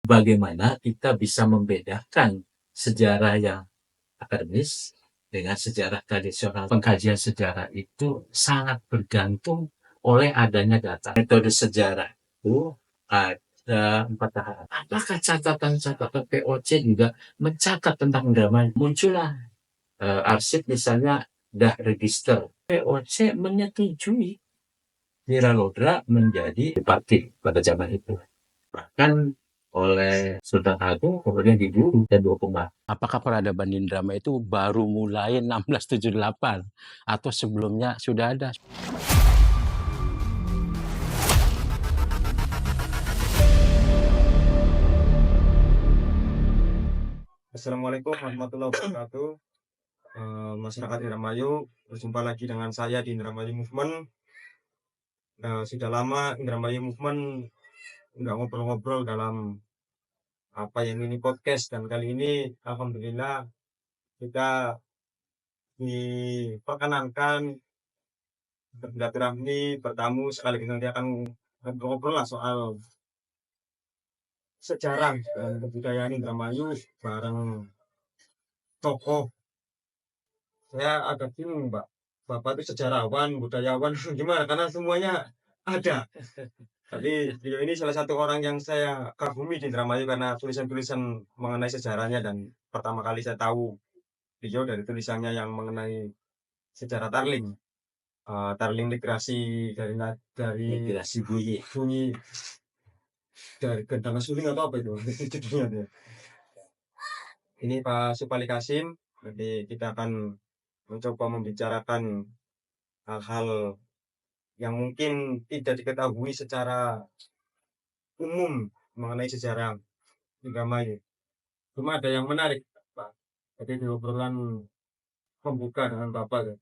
bagaimana kita bisa membedakan sejarah yang akademis dengan sejarah tradisional. Pengkajian sejarah itu sangat bergantung oleh adanya data. Metode sejarah itu ada 4 tahap. Apakah catatan-catatan POC juga mencatat tentang Indramayu? Muncullah arsip misalnya dah register. POC menyetujui Wiralodra menjadi bupati pada zaman itu. Bahkan oleh Sultan Agung kemudian dibunuh dan dihukum mati. Apakah peradaban di Indramayu itu baru mulai 1678 atau sebelumnya sudah ada? Assalamualaikum warahmatullahi wabarakatuh. Masyarakat Indramayu, berjumpa lagi dengan saya di Indramayu Movement. Sudah lama Indramayu Movement nggak ngobrol-ngobrol dalam apa yang ini podcast, dan kali ini alhamdulillah kita diperkenankan bersilaturahmi, bertamu sekaligus nanti akan ngobrol lah soal sejarah dan kebudayaan Indramayu bareng tokoh. Saya agak bingung, Pak. Bapak itu sejarawan, budayawan, gimana? Karena semuanya ada. Tapi beliau ini salah satu orang yang saya kagumi di Indramayu karena tulisan-tulisan mengenai sejarahnya, dan pertama kali saya tahu beliau dari tulisannya yang mengenai sejarah Tarling. Tarling migrasi dari Migrasi bunyi. dari Gendang Suling atau apa itu judulnya dia. Ini Pak Supali Kasim. Nanti kita akan mencoba membicarakan hal-hal yang mungkin tidak diketahui secara umum mengenai sejarah Indramayu. Cuma ada yang menarik, Pak. Jadi di obrolan pembuka dengan Bapak,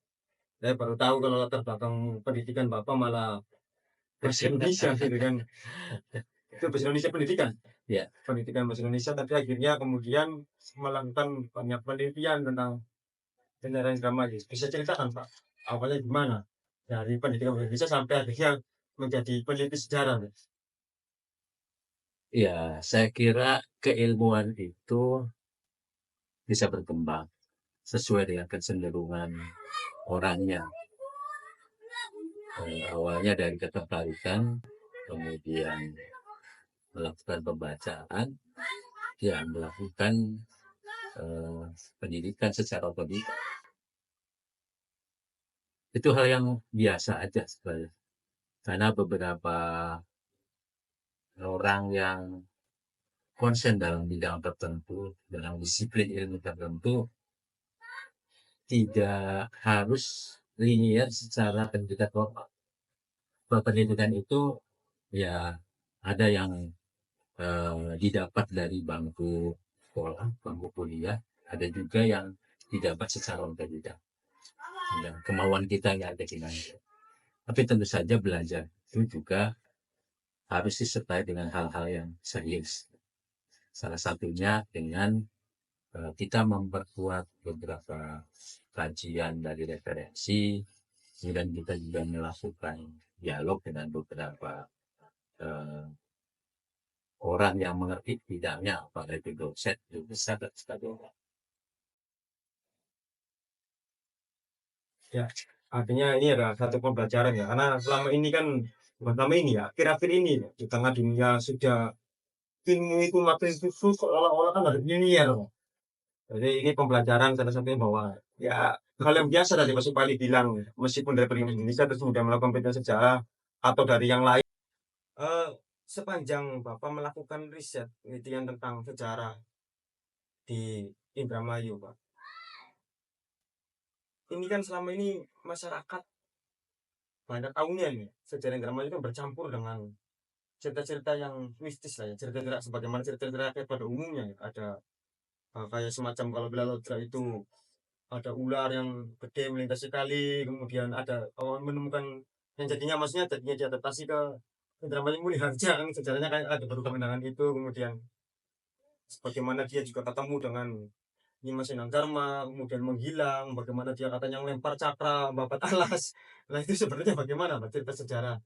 saya baru tahu kalau latar belakang pendidikan Bapak malah bahasa Indonesia gitu kan. Itu bahasa Indonesia pendidikan. Ya. Pendidikan bahasa Indonesia, tapi akhirnya kemudian melakukan banyak penelitian tentang sejarah Indramayu. Bisa ceritakan, Pak, awalnya gimana? Dari pendidikan bahasa Indonesia sampai akhirnya menjadi peneliti sejarah. Ya, saya kira keilmuan itu bisa berkembang sesuai dengan kecenderungan orangnya. Awalnya dari ketertarikan, kemudian melakukan pembacaan, ya melakukan pendidikan secara otodidak. Itu hal yang biasa aja sebenarnya. Karena beberapa orang yang konsen dalam bidang tertentu, dalam disiplin ilmu tertentu, tidak harus linear secara pendidikan formal. Pendidikan itu ya ada yang didapat dari bangku sekolah, bangku kuliah, ada juga yang didapat secara otodidak. Ya, kemauan kita nggak ada gunanya. Tapi tentu saja belajar itu juga harus disertai dengan hal-hal yang serius. Salah satunya dengan kita memperkuat beberapa kajian dari referensi, kemudian kita juga melakukan dialog dengan beberapa orang yang mengerti bidangnya, apakah itu dosen, guru besar, dan sebagainya. Ya, artinya ini adalah satu pembelajaran ya, karena selama ini kan, bukan selama ini ya, akhir-akhir ini di tengah dunia sudah ilmu itu makin khusus, seolah-olah kan ada linear. Jadi ini pembelajaran salah satunya bahwa ya hal yang biasa tadi Mas Supali bilang, meskipun dari pendidikan Indonesia terus kemudian melakukan penelitian sejarah atau dari yang lain. Sepanjang Bapak melakukan riset penelitian tentang sejarah di Indramayu, Pak. Ini kan selama ini masyarakat banyak tahunya nih, sejarah Indramayu itu bercampur dengan cerita-cerita yang mistis lah ya, cerita-cerita sebagaimana cerita-cerita rakyat pada umumnya ya. Ada kayak semacam kalau Wiralodra itu ada ular yang gede melintasi kali, kemudian ada menemukan yang jadinya diadaptasi ke Indramayu Mulia Harja, kan sejarahnya kayak ada baru kemenangan itu, kemudian bagaimana dia juga ketemu dengan Nimas Dharma, kemudian menghilang, bagaimana dia katanya melempar cakra, babat alas. Nah itu sebenarnya bagaimana Pak, cerita sejarah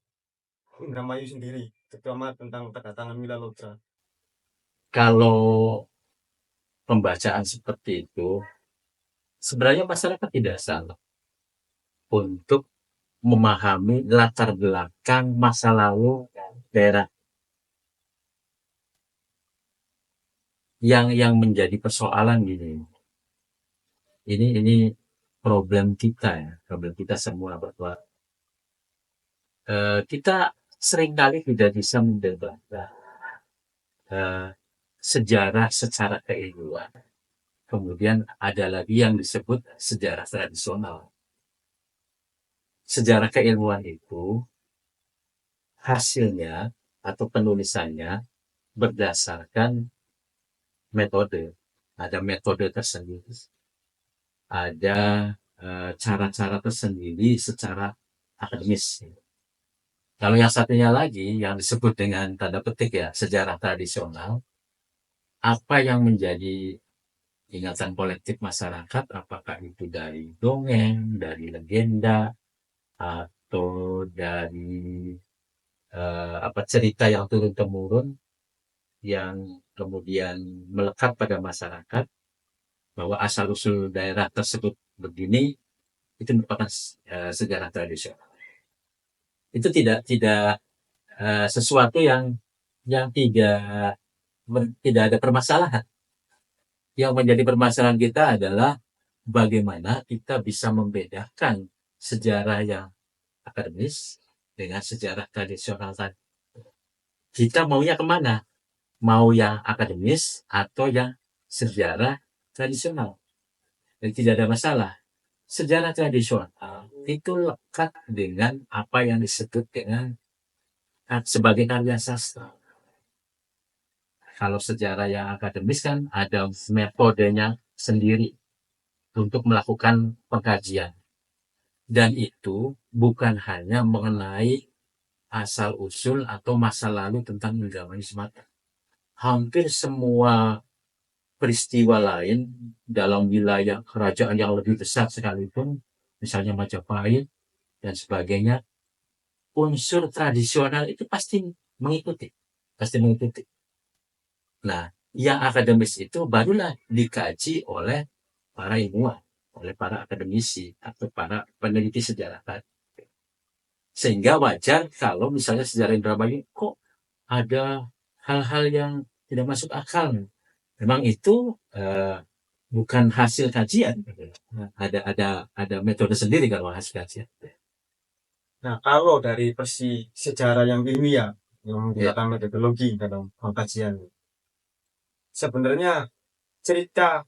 Indramayu sendiri, terutama tentang kedatangan Wiralodra? kalau pembacaan seperti itu, sebenarnya masyarakat tidak salah untuk memahami latar belakang masa lalu daerah. Yang menjadi persoalan gini, ini problem kita ya, problem kita semua bahwa kita seringkali tidak bisa mendebatkan sejarah secara keilmuan. Kemudian ada lagi yang disebut sejarah tradisional. Sejarah keilmuan itu hasilnya atau penulisannya berdasarkan metode. Ada metode tersendiri. Ada cara-cara tersendiri secara akademis. Kalau yang satunya lagi yang disebut dengan tanda petik ya sejarah tradisional, apa yang menjadi ingatan kolektif masyarakat, apakah itu dari dongeng, dari legenda, atau dari cerita yang turun temurun yang kemudian melekat pada masyarakat bahwa asal usul daerah tersebut begini, itu merupakan sejarah tradisional. Itu tidak sesuatu yang tidak ada permasalahan. Yang menjadi permasalahan kita adalah bagaimana kita bisa membedakan sejarah yang akademis dengan sejarah tradisional tadi. Kita maunya kemana? Mau yang akademis atau yang sejarah tradisional? Jadi tidak ada masalah. Sejarah tradisional itu lekat dengan apa yang disebut dengan sebagai karya sastra. Kalau sejarah yang akademis kan ada metodenya sendiri untuk melakukan pengkajian. Dan itu bukan hanya mengenai asal-usul atau masa lalu tentang Indramayu semata. Hampir semua peristiwa lain dalam wilayah kerajaan yang lebih besar sekalipun, misalnya Majapahit dan sebagainya, unsur tradisional itu pasti mengikuti. Nah, yang akademis itu barulah dikaji oleh para ilmuwan, oleh para akademisi atau para peneliti sejarah tadi. Sehingga wajar kalau misalnya sejarah Indramayu kok ada hal-hal yang tidak masuk akal. Memang itu bukan hasil kajian. Ada metode sendiri kalau hasil kajian. Nah, kalau dari versi sejarah yang ilmiah yang menggunakan metodologi dalam pengkajian, sebenarnya cerita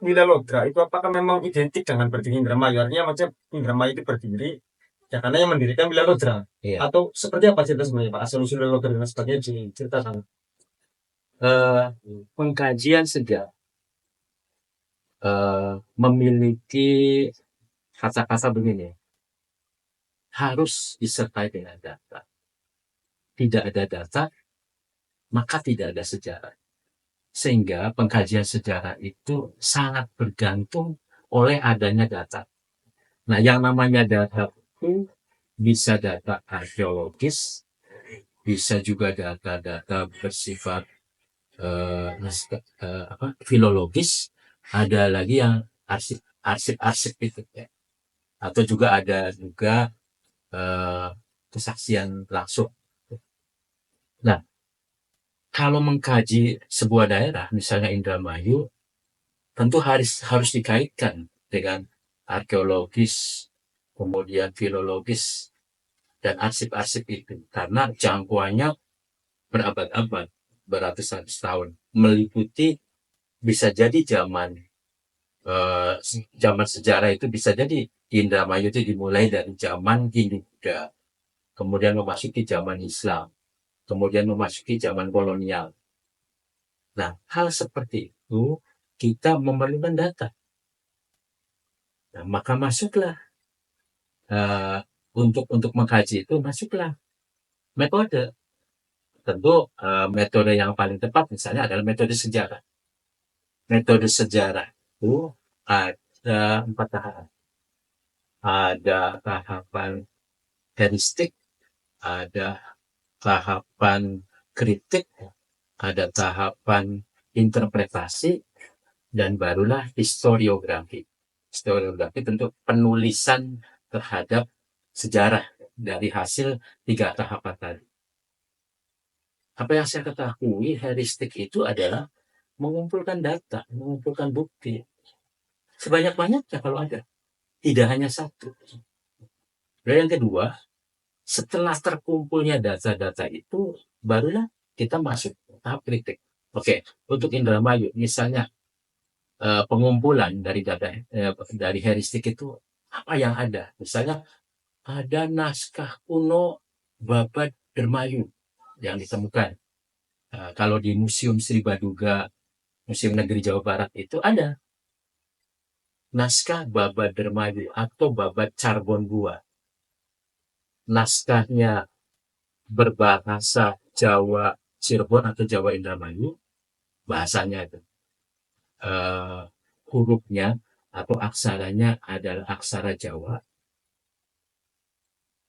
Wilalodra itu apakah memang identik dengan berdiri Indramayu? Artinya macam Indramayu itu berdiri ya karena yang mendirikan Wilalodra. Iya. Atau seperti apa cerita sebenarnya Pak? Asal usul Wilalodra dan sebagainya diceritakan. Pengkajian sejarah memiliki kata-kata begini, harus disertai dengan data. Tidak ada data, maka tidak ada sejarah. Sehingga pengkajian sejarah itu sangat bergantung oleh adanya data. Nah, yang namanya data itu bisa data arkeologis, bisa juga data-data bersifat filologis, ada lagi yang arsip itu ya. Atau juga ada juga kesaksian langsung. Nah, kalau mengkaji sebuah daerah, misalnya Indramayu, tentu harus dikaitkan dengan arkeologis, kemudian filologis, dan arsip-arsip itu. Karena jangkauannya berabad-abad, beratus-ratus tahun. Meliputi bisa jadi zaman sejarah itu bisa jadi Indramayu itu dimulai dari zaman Hindu-Buddha, kemudian memasuki zaman Islam, kemudian memasuki zaman kolonial. Nah, hal seperti itu kita memerlukan data. Nah, maka masuklah untuk mengkaji itu masuklah metode. Tentu metode yang paling tepat misalnya adalah metode sejarah. Metode sejarah itu ada 4 tahapan. Ada tahapan heuristik, ada tahapan kritik, ada tahapan interpretasi, dan barulah historiografi. Historiografi tentu penulisan terhadap sejarah dari hasil 3 tahapan tadi. Apa yang saya ketahui, heuristik itu adalah mengumpulkan data, mengumpulkan bukti. Sebanyak-banyaknya kalau ada. Tidak hanya satu. Dan yang kedua, setelah terkumpulnya data-data itu, barulah kita masuk tahap kritik. Oke, untuk Indramayu, misalnya pengumpulan dari data dari heuristik itu apa yang ada? Misalnya ada naskah kuno Babad Dermayu yang ditemukan. Kalau di Museum Sri Baduga, Museum Negeri Jawa Barat itu ada naskah Babad Dermayu atau Babad Carbon Bua. Naskahnya berbahasa Jawa Cirebon atau Jawa Indramayu, bahasanya itu. Hurufnya atau aksaranya adalah aksara Jawa.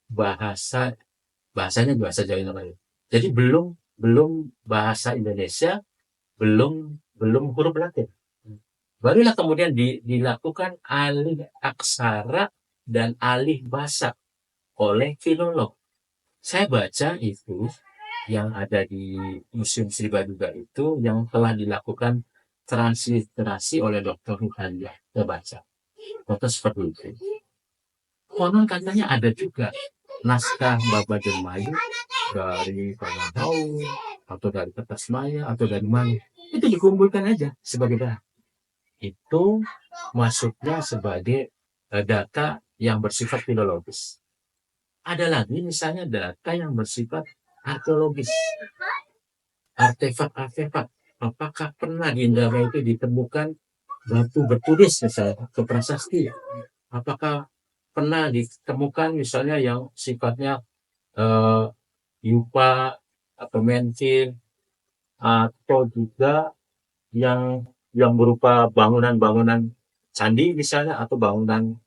Bahasanya bahasa Jawa Indramayu. Jadi belum bahasa Indonesia, belum huruf Latin. Barulah kemudian dilakukan alih aksara dan alih bahasa oleh filolog. Saya baca itu yang ada di Museum Sri Baduga itu yang telah dilakukan transliterasi oleh Dr. Ruhania. Saya baca. Foto seperti itu. Konon katanya ada juga naskah Babad Dermayu dari Pangandawu atau dari Kertasmaya atau dari mana. Itu dikumpulkan aja sebagai bahan. Itu masuknya sebagai data yang bersifat filologis. Ada lagi misalnya data yang bersifat arkeologis. Artefak-artefak. Apakah pernah di Indramayu itu ditemukan batu bertulis misalnya atau prasasti? Apakah pernah ditemukan misalnya yang sifatnya yupa atau mentil atau juga yang berupa bangunan-bangunan candi misalnya atau bangunan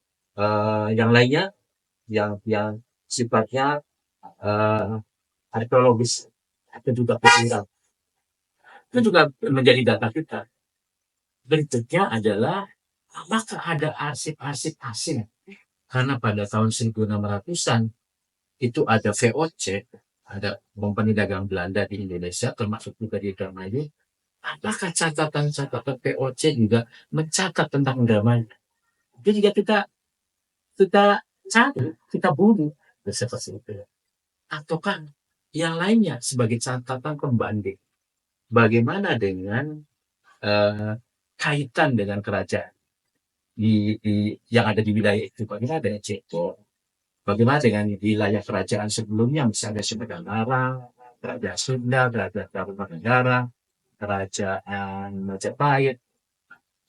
yang lainnya yang sifatnya arkeologis atau juga kultural. Itu juga menjadi data kita. Berikutnya adalah apakah ada arsip-arsip asing? Karena pada tahun 1600-an itu ada VOC, ada Kompani Dagang Belanda di Indonesia, termasuk juga di Indramayu. Apakah catatan-catatan VOC juga mencatat tentang Indramayu? Itu juga kita cari, kita buru seperti itu. Ataukah yang lainnya sebagai catatan pembanding? Bagaimana dengan kaitan dengan kerajaan yang ada di wilayah itu? Bagaimana dengan Ceko? Bagaimana dengan wilayah kerajaan sebelumnya, misalnya Sumedang Larang, Kerajaan Sunda, Kerajaan Tarumanegara, Kerajaan Majapahit,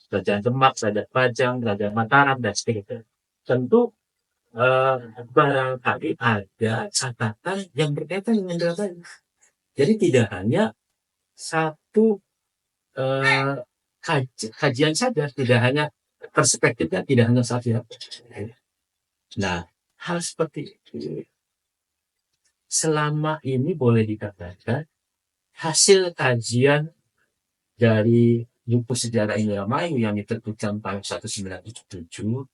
Kerajaan Demak, Kerajaan Pajang, Kerajaan Mataram, dan sebagainya. Tentu barangkali ada catatan yang berkaitan dengan Indramayu. Jadi tidak hanya satu kajian saja, tidak hanya perspektifnya, tidak hanya satu. Nah, hal seperti itu selama ini boleh dikatakan hasil kajian dari buku sejarah Indramayu yang diterbitkan tahun 1977,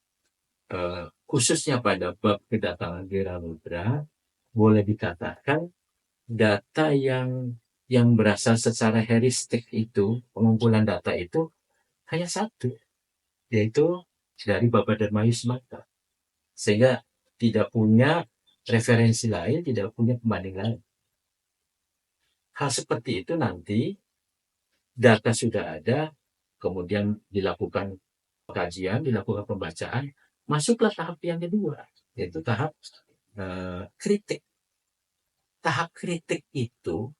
khususnya pada bab kedatangan Geramudra, boleh dikatakan data yang berasal secara heuristik itu, pengumpulan data itu hanya satu, yaitu dari Babad Dermayu semata. Sehingga tidak punya referensi lain, tidak punya pembanding lain. Hal seperti itu nanti data sudah ada, kemudian dilakukan kajian, dilakukan pembacaan, masuklah tahap yang kedua, yaitu tahap kritik. Tahap kritik itu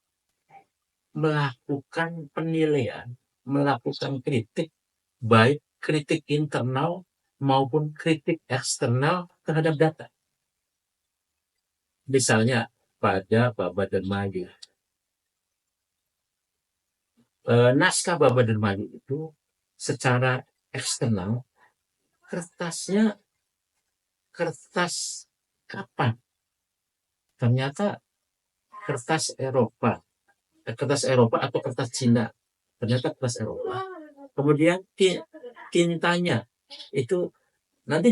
melakukan penilaian, melakukan kritik, baik kritik internal maupun kritik eksternal terhadap data. Misalnya pada Babad Dermayu, naskah Babad Dermayu itu secara eksternal kertasnya kertas kapan? Ternyata kertas Eropa, kertas Eropa atau kertas Cina. Ternyata kertas Eropa. Kemudian tintanya itu nanti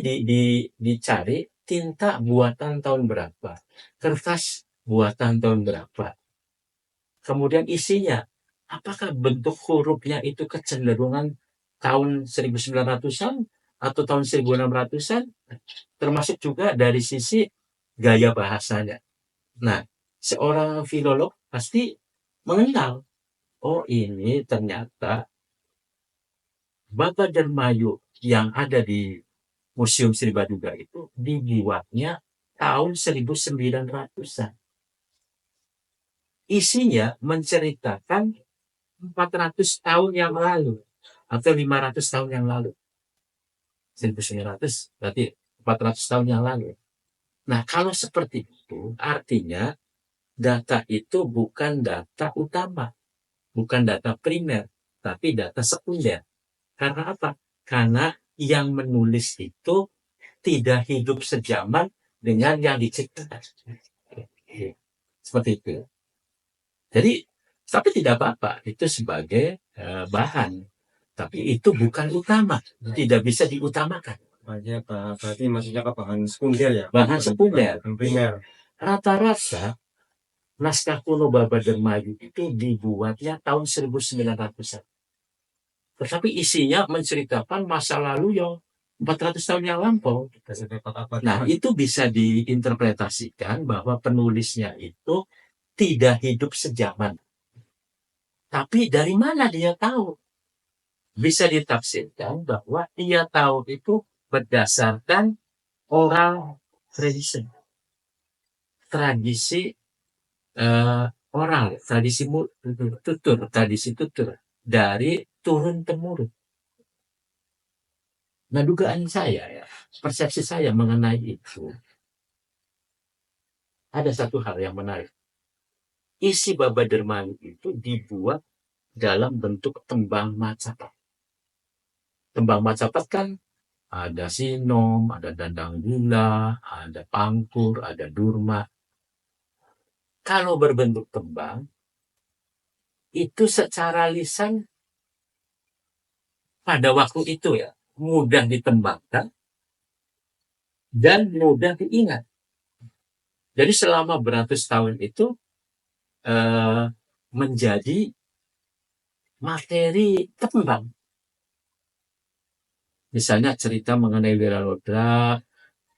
dicari tinta buatan tahun berapa, kertas buatan tahun berapa. Kemudian isinya, apakah bentuk hurufnya itu kecenderungan tahun 1900-an atau tahun 1600-an, termasuk juga dari sisi gaya bahasanya. Nah, seorang filolog pasti mengenal, oh ini ternyata Baba Dermayu yang ada di Museum Sri Baduga itu dibuatnya tahun 1900-an. Isinya menceritakan 400 tahun yang lalu atau 500 tahun yang lalu. 1900 berarti 400 tahun yang lalu. Nah, kalau seperti itu artinya data itu bukan data utama, bukan data primer, tapi data sekunder. Karena apa? Karena yang menulis itu tidak hidup sejaman dengan yang diciptakan. Seperti itu. Jadi, tapi tidak apa-apa, itu sebagai bahan. Tapi itu bukan utama, tidak bisa diutamakan. Berarti maksudnya ke bahan sekunder ya? Bahan sekunder. Bukan primer. Rata-rata naskah kuno Baba Dermayu itu dibuatnya tahun 1900-an. Tetapi isinya menceritakan masa lalu yang 400 tahun yang lampau. Nah, itu bisa diinterpretasikan bahwa penulisnya itu tidak hidup sejaman. Tapi dari mana dia tahu? Bisa ditafsirkan bahwa dia tahu itu berdasarkan oral tradition. Tradisi oral, tradisi tutur dari turun-temurun. Nah, dugaan saya, ya, persepsi saya mengenai itu, ada satu hal yang menarik. Isi Baba Dermayu itu dibuat dalam bentuk tembang Macapat. Tembang Macapat kan ada sinom, ada dandang gula, ada pangkur, ada durma. Kalau berbentuk tembang, itu secara lisan pada waktu itu ya mudah ditembangkan dan mudah diingat. Jadi selama beratus tahun itu menjadi materi tembang. Misalnya cerita mengenai Wiralodra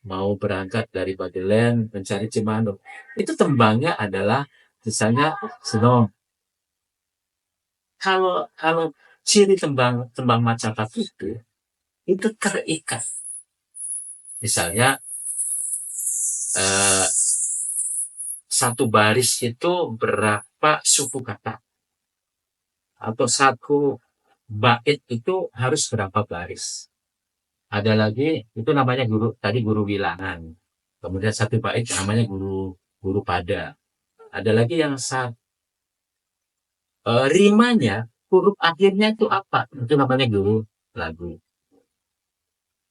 mau berangkat dari Bagelen mencari Cimanduk. Itu tembangnya adalah misalnya sinom. Kalau ciri tembang Macapat itu terikat. Misalnya satu baris itu berapa suku kata, atau satu bait itu harus berapa baris. Ada lagi itu namanya guru bilangan. Kemudian satu bait namanya guru pada. Ada lagi yang rimanya huruf akhirnya itu apa? Itu namanya guru lagu.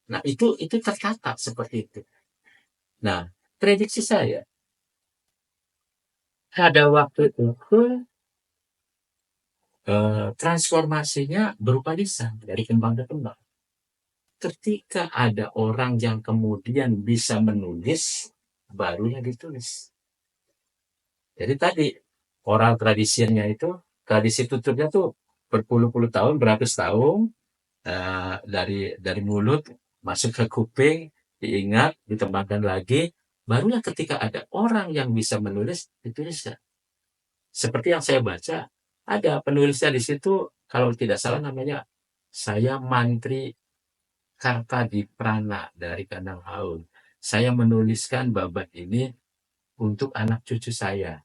Nah, itu tertata seperti itu. Nah, prediksi saya pada waktu itu transformasinya berupa lisan dari kembang ke kembang. Ketika ada orang yang kemudian bisa menulis, barunya ditulis. Jadi tadi oral tradisinya itu, tradisi tuturnya tuh berpuluh-puluh tahun, beratus tahun, dari mulut masuk ke kuping, diingat, ditembangkan lagi, barulah ketika ada orang yang bisa menulis, ditulisnya. Seperti yang saya baca, ada penulisnya di situ, kalau tidak salah namanya saya Mantri Kartadiprana dari Kandang Haun. Saya menuliskan babat ini untuk anak cucu saya.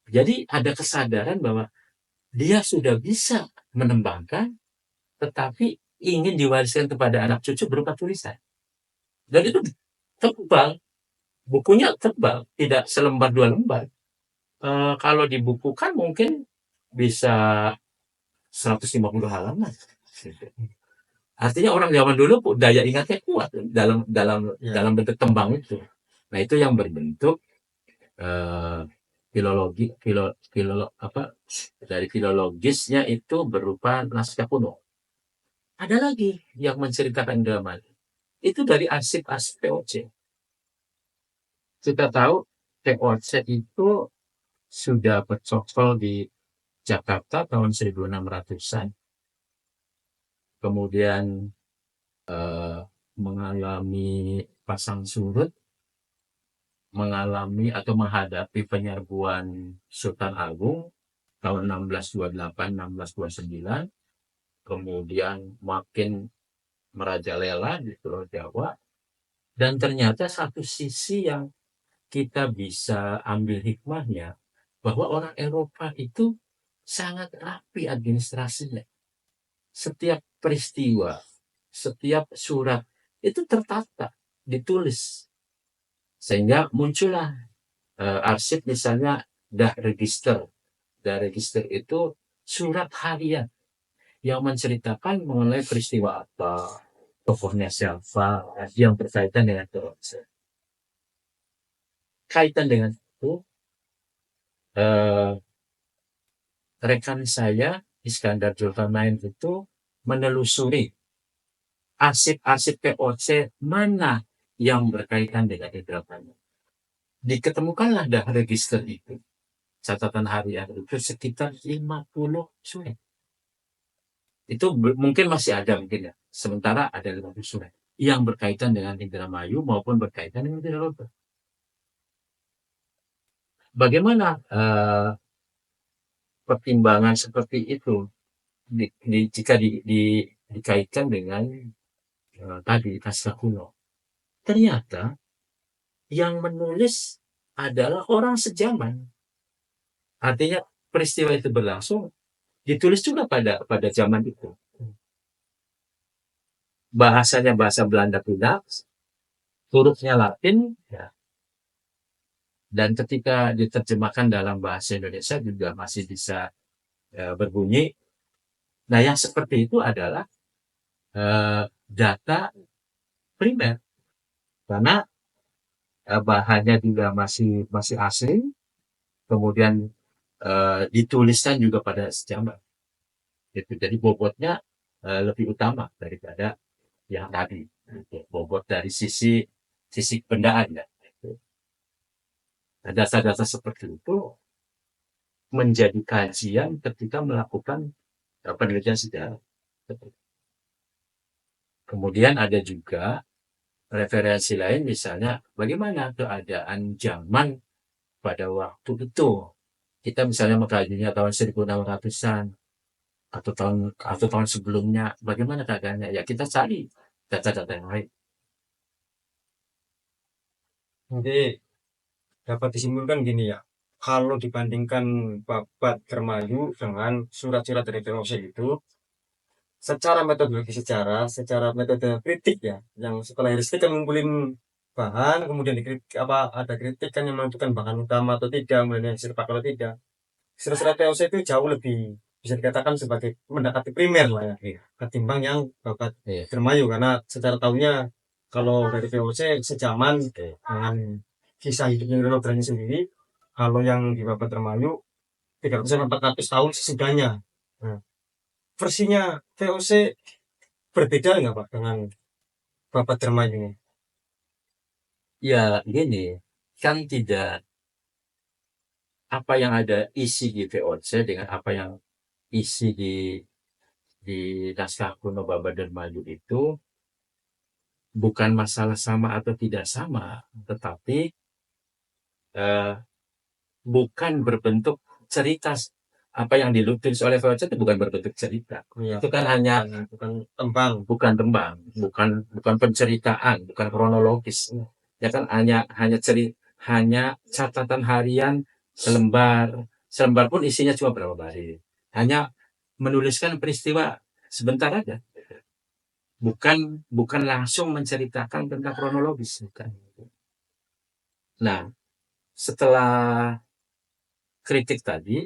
Jadi ada kesadaran bahwa dia sudah bisa menembangkan, tetapi ingin diwariskan kepada anak cucu berupa tulisan. Dan itu tebal, bukunya tebal, tidak selembar dua lembar. Kalau dibukukan mungkin bisa 150 halaman. Artinya orang zaman dulu daya ingatnya kuat dalam bentuk tembang itu. Nah, itu yang berbentuk dari filologisnya itu berupa naskah kuno. Ada lagi yang menceritakan drama. Itu dari arsip-arsip VOC. Kita tahu VOC itu sudah bercokol di Jakarta tahun 1600-an. Kemudian mengalami pasang surut, mengalami atau menghadapi penyerbuan Sultan Agung tahun 1628-1629, kemudian makin merajalela di Pulau Jawa, dan ternyata satu sisi yang kita bisa ambil hikmahnya, bahwa orang Eropa itu sangat rapi administrasinya. Setiap peristiwa, setiap surat itu tertata, ditulis. Sehingga muncullah arsip misalnya Register. Register itu surat harian yang menceritakan mengenai peristiwa apa, tokohnya siapa, yang berkaitan dengan Toronse. Kaitan dengan itu, rekan saya Iskandar Zulkarnain itu menelusuri arsip-arsip VOC mana yang berkaitan dengan Indramayu. Diketemukanlah register itu, catatan harian itu sekitar 50 surat. Itu mungkin masih ada mungkin ya. Sementara ada 50 surat yang berkaitan dengan Indramayu maupun berkaitan dengan Indramayu. Bagaimana pertimbangan seperti itu jika dikaitkan dengan tadi naskah kuno? Ternyata yang menulis adalah orang sejaman. Artinya peristiwa itu berlangsung, ditulis juga pada zaman itu. Bahasanya bahasa Belanda kuno, hurufnya Latin, ya. Dan ketika diterjemahkan dalam bahasa Indonesia juga masih bisa berbunyi. Nah, yang seperti itu adalah data primer, karena bahannya juga masih asing, kemudian dituliskan juga pada sejaman. Jadi bobotnya lebih utama daripada yang tadi. Bobot dari sisi bendaan ya. Data-data seperti itu menjadi kajian ketika melakukan penelitian sejarah. Kemudian ada juga referensi lain, misalnya bagaimana keadaan zaman pada waktu itu. Kita misalnya mengkajinya tahun 1600-an atau tahun sebelumnya, bagaimana keadaannya? Ya kita cari data-data yang lain. Jadi dapat disimpulkan gini ya, kalau dibandingkan Babat Dermayu dengan surat-surat dari VOC itu, secara metodologi sejarah, secara metode kritik ya, yang sekolah heuristik kan ngumpulin bahan, kemudian dikritik ada kritik kan yang menentukan bahan utama atau tidak, kemudian yang dipakai atau tidak. Surat-surat VOC itu jauh lebih bisa dikatakan sebagai mendekati primer lah ya, ketimbang yang Babat Dermayu, karena secara tahunnya kalau dari VOC sejaman dengan kisah hidupnya Rodrani sendiri. Kalau yang di Babat Dermayu 300-400 tahun sesudahnya. Nah, versinya VOC berbeda nggak Pak dengan Babat Dermayu ini? Ya gini, kan tidak apa yang ada isi di VOC dengan apa yang isi di naskah kuno Babat Dermayu itu bukan masalah sama atau tidak sama, tetapi bukan berbentuk cerita. Apa yang ditulis oleh VOC itu bukan berbentuk cerita. Ya, itu kan hanya bukan tembang, bukan penceritaan, bukan kronologis. Ya kan hanya catatan harian selembar pun isinya cuma berapa baris. Hanya menuliskan peristiwa sebentar aja. Bukan langsung menceritakan tentang kronologis, bukan. Nah, setelah kritik tadi,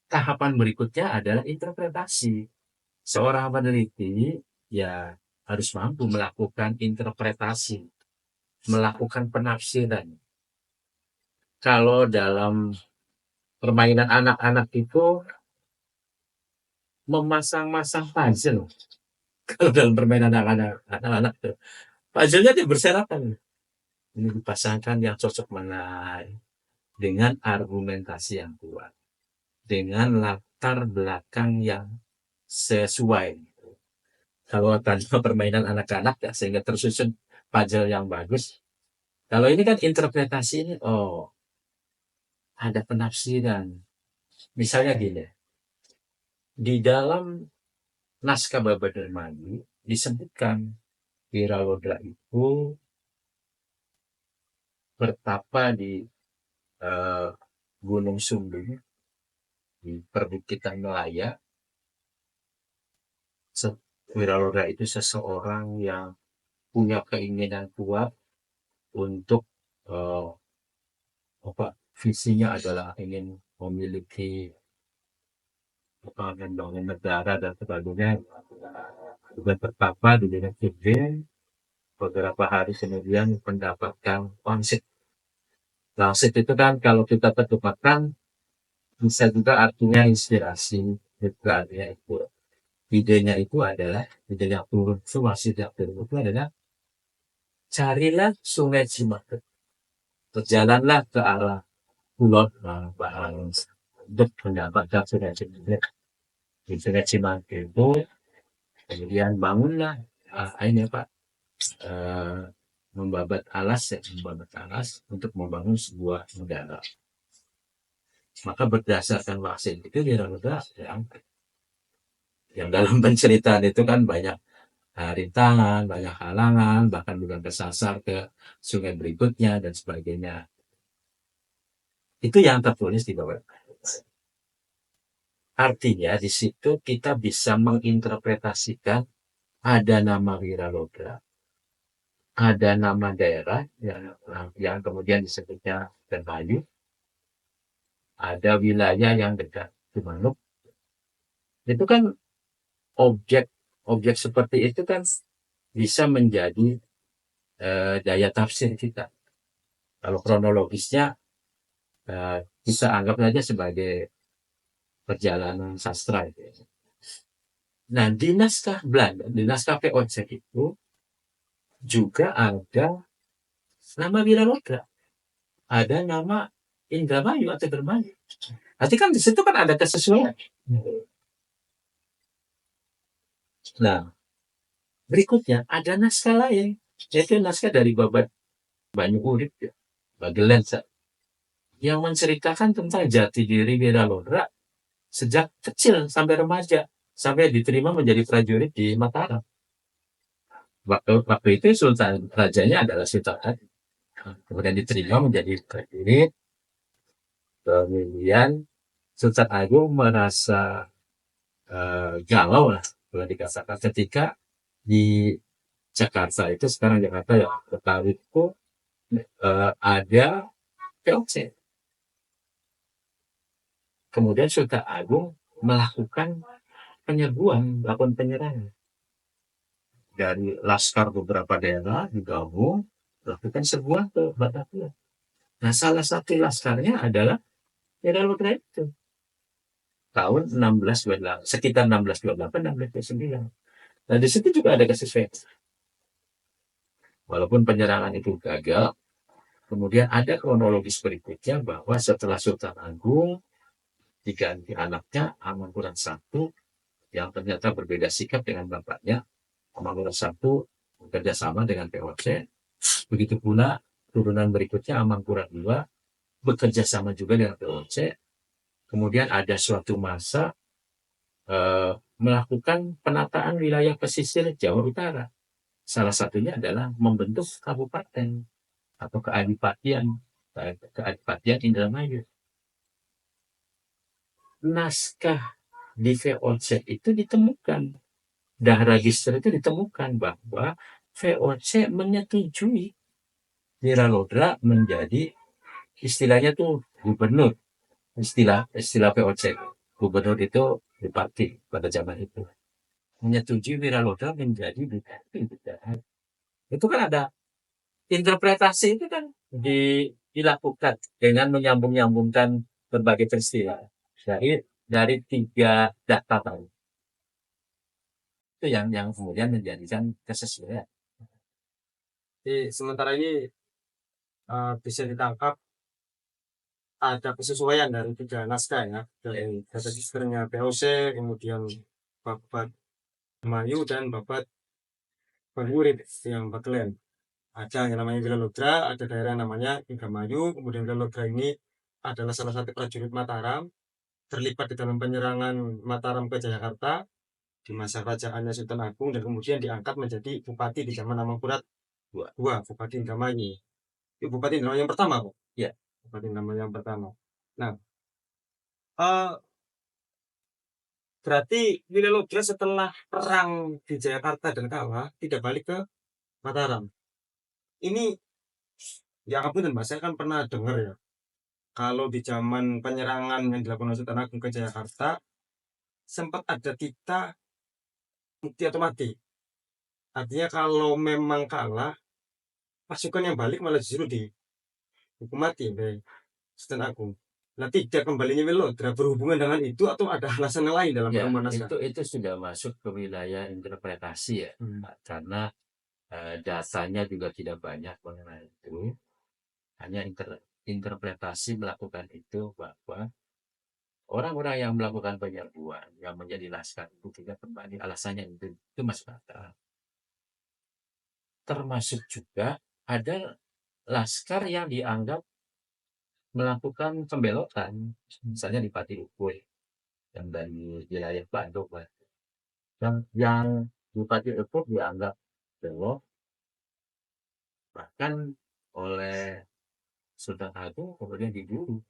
tahapan berikutnya adalah interpretasi. Seorang peneliti ya harus mampu melakukan interpretasi, melakukan penafsiran. kalau dalam permainan anak-anak itu memasang-masang puzzle. Kalau dalam permainan anak-anak tuh, puzzle-nya dia berserakan. Ini dipasangkan yang cocok mana dengan argumentasi yang kuat, dengan latar belakang yang sesuai. Kalau tanpa permainan anak-anak ya sehingga tersusun puzzle yang bagus. Kalau ini kan interpretasi ini, oh ada penafsiran. Misalnya gini, di dalam naskah Baba Darmani disebutkan Wiralodra itu bertapa di Gunung Sumbing di perbukitan Melaya. Wiralodra itu seseorang yang punya keinginan kuat untuk visinya adalah ingin memiliki membangun negara dan sebagainya. Juga bertapa di Gunung Sumbing. Beberapa hari kemudian mendapatkan wangsit. Wangsit itu kan kalau kita terjemahkan bisa juga artinya inspirasi. Juga artinya itu. Idenya itu adalah ide yang turun, wangsit yang turun itu adalah carilah sungai Cimahi. Berjalanlah ke arah pulau untuk mendapatkan sungai Cimahi. Di sungai Cimahi itu kemudian bangunlah ini Pak membabat alas untuk membangun sebuah negara. Maka berdasarkan wangsit itu Wiralodra yang dalam penceritaan itu kan banyak rintangan, banyak halangan, bahkan juga kesasar ke sungai berikutnya dan sebagainya. Itu yang tertulis di bawah. Artinya di situ kita bisa menginterpretasikan ada nama Wiralodra, ada nama daerah yang kemudian disebutnya Dermayu, ada wilayah yang dekat Tumanuk. Itu kan objek seperti itu kan bisa menjadi daya tafsir kita. Kalau kronologisnya kita anggap saja sebagai perjalanan sastra. Nah, di naskah Belanda, di naskah VOC itu juga ada nama Wiralodra, ada nama Indramayu atau Dermayu. Berarti kan di situ kan ada kesesuaian. Nah, berikutnya ada naskah lain, yaitu naskah dari Babat Banyu Urip, Bagelen, yang menceritakan tentang jati diri Wiralodra sejak kecil sampai remaja, sampai diterima menjadi prajurit di Mataram. Waktu itu Sultan rajanya adalah Sultan Agung. Kemudian diterima menjadi prajurit. Kemudian Sultan Agung merasa galau lah, boleh dikatakan, ketika di Jakarta itu, sekarang Jakarta ya, Betawi itu ada VOC. Kemudian Sultan Agung melakukan penyerbuan, melakukan penyerangan. Dari laskar beberapa daerah digabung, melakukan serbuan ke Batavia. Nah, salah satu laskarnya adalah Wiralodra itu. Tahun 1628, sekitar 1628, 1629. Nah, di situ juga ada kesesuaian. Walaupun penyerangan itu gagal, kemudian ada kronologis berikutnya bahwa setelah Sultan Agung diganti anaknya Amangkurat I yang ternyata berbeda sikap dengan bapaknya. Amangkurat I bekerja sama dengan VOC. Begitu pula turunan berikutnya Amangkurat II bekerja sama juga dengan VOC. Kemudian ada suatu masa melakukan penataan wilayah pesisir Jawa Utara. Salah satunya adalah membentuk kabupaten atau keadipatian Indramayu. Naskah di VOC itu ditemukan, register itu ditemukan bahwa VOC menyetujui Wiralodra menjadi istilahnya tuh gubernur. Istilah VOC, gubernur itu bupati pada zaman itu. Menyetujui Wiralodra menjadi bupati. Itu kan ada interpretasi itu kan di dilakukan dengan menyambung-nyambungkan berbagai peristiwa dari 3 data tadi. Itu yang kemudian menjadikan kesesuaian. Jadi sementara ini bisa ditangkap ada kesesuaian dari 3 naskah ya, dari data registernya POC, kemudian babat Mayu dan babat Urip yang Bagelen. Ada yang namanya Wilalodra, ada daerah yang namanya Indramayu, kemudian Wilalodra ini adalah salah satu prajurit Mataram, terlibat di dalam penyerangan Mataram ke Jayakarta di masa kerajaannya Sultan Agung, dan kemudian diangkat menjadi bupati di zaman Amangkurat II, Bupati Indramayu. Itu Bupati Indramayu yang pertama kok. Iya. Bupati Indramayu yang pertama. Nah, eh, berarti Wilalodra setelah perang di Jayakarta dan kalah, tidak balik ke Mataram. Ini ya ampun, Mas, saya kan pernah dengar ya, kalau di zaman penyerangan yang dilakukan oleh Sultan Agung ke Jayakarta, sempat ada titah bukti atau mati. Artinya kalau memang kalah, pasukan yang balik malah justru dihukum mati oleh Sultan Agung. Nah, tidak kembalinya Wilalodra berhubungan dengan itu atau ada alasan yang lain dalam Ya, perumahan naskah? itu sudah masuk ke wilayah interpretasi ya, Hmm. karena dasarnya juga tidak banyak mengenai itu. Hanya interpretasi melakukan itu bahwa orang-orang yang melakukan penyerbuan yang menjadi laskar itu tidak kembali, alasannya itu masuk akal. Termasuk juga ada laskar yang dianggap melakukan pembelotan, misalnya di Pati Ukur yang dari wilayah Bandung, yang di Pati Ukur dianggap belok, bahkan oleh Sultan Agung kemudian diburu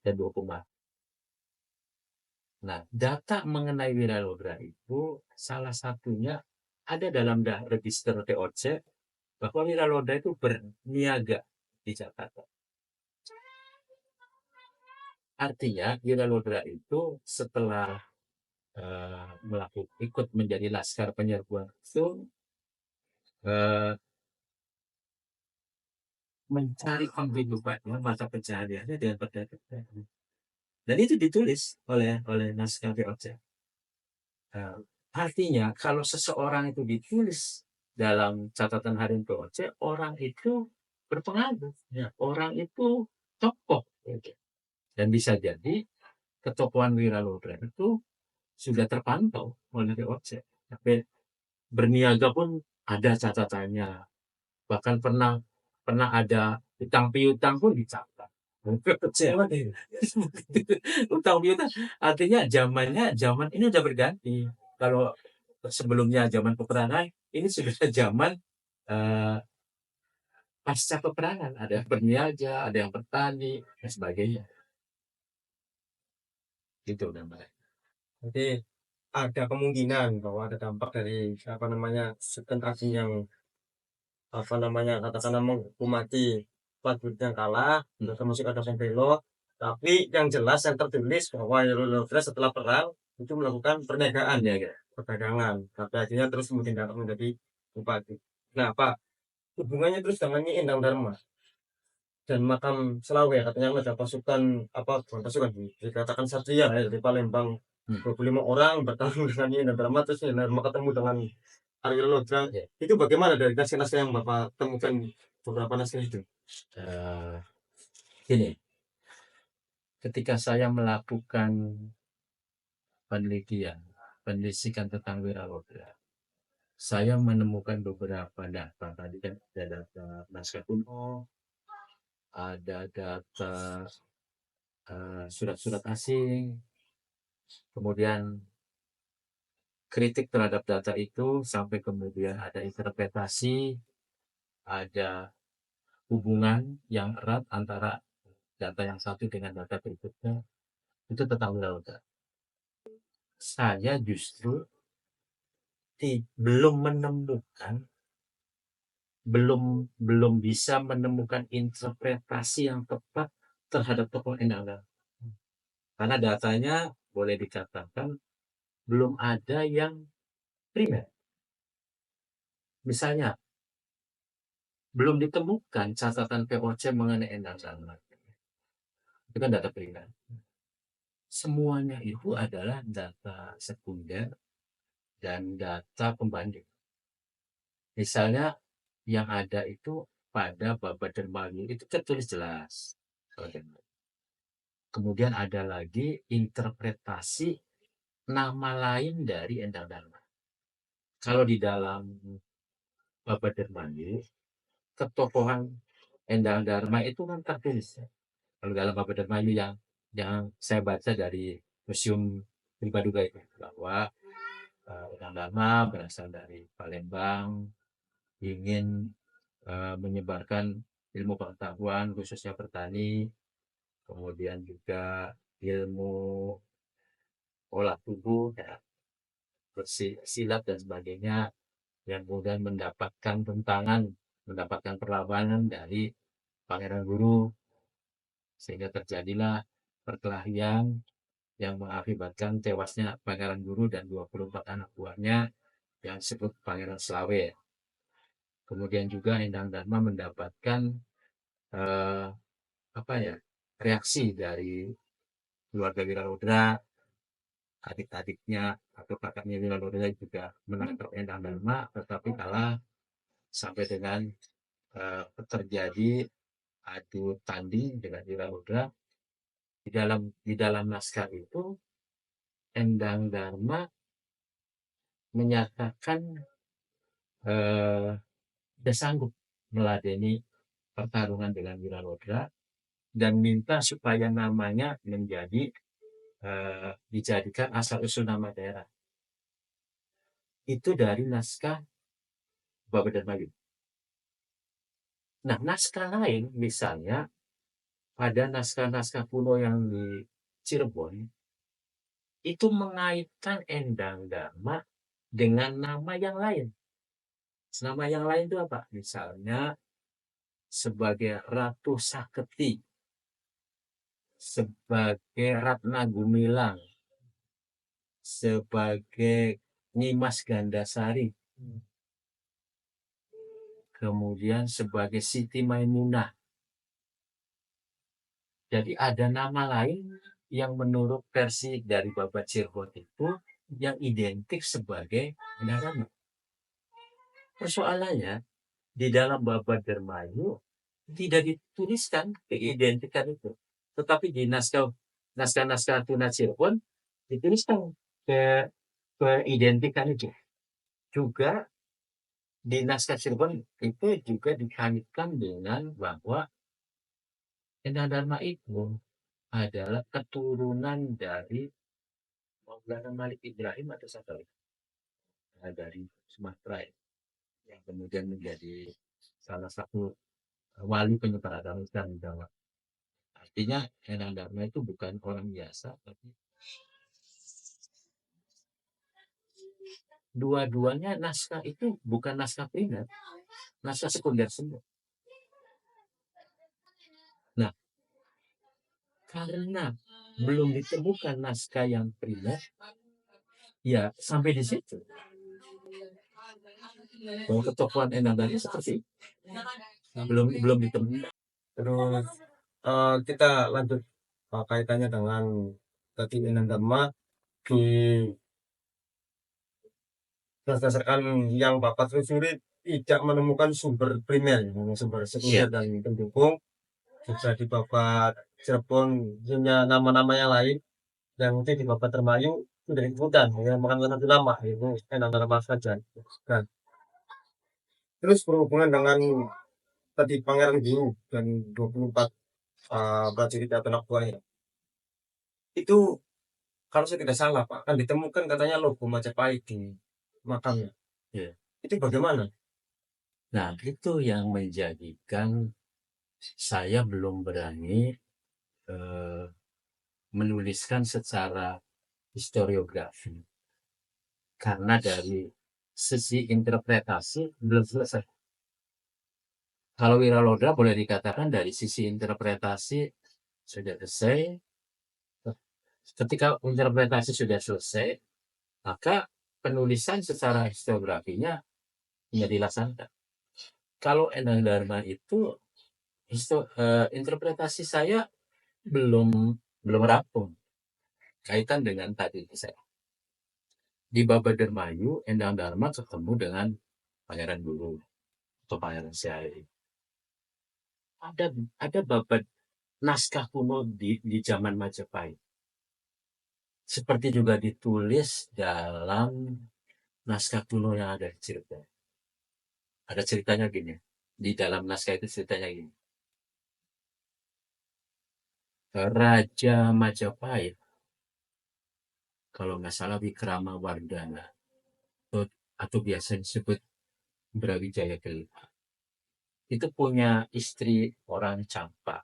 dan dihukum mati. Nah, data mengenai Wilalodra itu salah satunya ada dalam register TOC bahwa Wilalodra itu berniaga di Jakarta. Artinya Wilalodra itu setelah ikut menjadi laskar penyerbuan itu mencari penghidupannya, mata pencahariannya dengan perdagangan. Dan itu ditulis oleh naskah VOC. Artinya kalau seseorang itu ditulis dalam catatan harian VOC, orang itu berpengaruh, orang itu tokoh, dan bisa jadi ketokohan Wilalodra itu sudah terpantau oleh VOC. Tapi berniaga pun ada catatannya, bahkan pernah ada utang piutang pun dicatat. Utang piutang artinya zaman ini udah berganti. Kalau sebelumnya zaman peperangan, ini sudah zaman pasca peperangan, ada yang berniaga, ada yang bertani dan sebagainya. Gitu namanya. Jadi ada kemungkinan bahwa ada dampak dari Sultan Agung yang katakanlah menghukum mati prajurit yang kalah, termasuk ada pembelot. Tapi yang jelas yang tertulis bahwa Wilalodra setelah perang itu melakukan perniagaan ya, perdagangan. Tapi akhirnya terus kemudian dapat menjadi bupati. Nah, Pak, hubungannya terus dengan Nyi Endang Darma dan makam Selawe, katanya ada pasukan bukan pasukan, dikatakan satria ya, dari Palembang 25 orang bertarung dengan Nyi Endang Darma, terus Nyi Endang Darma ketemu dengan Ari Wilalodra. Itu bagaimana dari naskah-naskah yang Bapak temukan, beberapa naskah itu? Gini, ketika saya melakukan penelitian tentang Wilalodra, saya menemukan beberapa data. Tadi kan ada data naskah kuno, ada data surat-surat asing, kemudian kritik terhadap data itu, sampai kemudian ada interpretasi, ada hubungan yang erat antara data yang satu dengan data berikutnya, itu tentang Wilalodra. Saya justru belum bisa menemukan interpretasi yang tepat terhadap tokoh Endang Darma. Karena datanya boleh dikatakan belum ada yang primer. Misalnya, belum ditemukan catatan VOC mengenai Endang Darma. Itu kan data primer. Semuanya itu adalah data sekunder dan data pembanding. Misalnya yang ada itu pada Babat Dermayu itu tertulis jelas. Kemudian ada lagi interpretasi nama lain dari Endang Darma. Kalau di dalam Babat Dermayu, ketokohan Endang Darma itu kan tertulis. Kalau dalam Babat Dermayu yang saya baca dari Museum Pribaduga itu, bahwa Endang Darma berasal dari Palembang, ingin menyebarkan ilmu pengetahuan khususnya pertani, kemudian juga ilmu olah tubuh, ya, silat dan sebagainya, yang kemudian mendapatkan perlawanan dari Pangeran Guru, sehingga terjadilah perkelahian yang mengakibatkan tewasnya Pangeran Guru dan 24 anak buahnya yang disebut Pangeran Selawe. Kemudian juga Endang Darma mendapatkan reaksi dari keluarga Wiralodra, adik-adiknya atau kakaknya Wiralodra juga menangkap Endang Darma, tetapi kalah sampai dengan terjadi adu tanding dengan Wiralodra. Di dalam naskah itu Endang Darma menyatakan tidak sanggup meladeni pertarungan dengan Wiralodra dan minta supaya namanya dijadikan asal usul nama daerah. Itu dari naskah Babat Dermayu. Nah, naskah lain misalnya pada naskah-naskah kuno yang di Cirebon itu mengaitkan Endang Darma dengan nama yang lain. Nama yang lain itu apa? Misalnya sebagai Ratu Saketi, sebagai Ratna Gumilang, sebagai Nyimas Gandasari, kemudian sebagai Siti Maimunah. Jadi ada nama lain yang menurut versi dari Babat Cirebon itu yang identik sebagai Endang Darma. Persoalannya di dalam Babat Dermayu tidak dituliskan keidentikan itu, tetapi di naskah-naskah Tuna Cirebon dituliskan keidentikan itu. Juga di naskah Cirebon itu juga dikaitkan dengan bahwa Endang Darma itu adalah keturunan dari Maulana Malik Ibrahim atau siapa dari Sumatera, yang kemudian menjadi salah satu wali penyebar agama Islam di Jawa. Artinya Endang Darma itu bukan orang biasa, tapi dua-duanya naskah itu bukan naskah primer, naskah sekunder semua. Nah, karena belum ditemukan naskah yang primer, ya sampai di situ. Bahwa ketokohan Endang Darma seperti belum ditemukan. Terus kita lanjut kaitannya dengan tadi Endang Darma berdasarkan yang Bapak telusuri tidak menemukan sumber primer, sumber sekunder dan pendukung. Juga di Babat Cirebon punya nama-nama yang lain yang mungkin di Babat Dermayu sudah disebutkan, yang makan satu nama yaitu Endang Darma saja. Dan terus berhubungan dengan tadi Pangeran Guru dan 24 prajurit atau anak buahnya. Itu kalau saya tidak salah Pak, akan ditemukan katanya logo Majapahit di makamnya. Ya. Itu bagaimana? Nah, itu yang menjadikan saya belum berani menuliskan secara historiografi. Karena dari sisi interpretasi belum selesai. Kalau Wiralodra boleh dikatakan dari sisi interpretasi sudah selesai. Ketika interpretasi sudah selesai, maka penulisan secara historiografinya tidak dilaksanakan. kalau Endang Dharma itu interpretasi saya belum rampung kaitan dengan tadi saya. Di Babadermayu, Endang Dharma ketemu dengan Pangeran Guru atau Pangeran Syahrir. Ada babad naskah kuno di zaman Majapahit. Seperti juga ditulis dalam naskah kuno yang ada di Cirebon. Ada ceritanya gini. Di dalam naskah itu ceritanya gini. Raja Majapahit, kalau nggak salah Wikramawardhana, atau biasa disebut Brawijaya Gelap, itu punya istri orang Campak.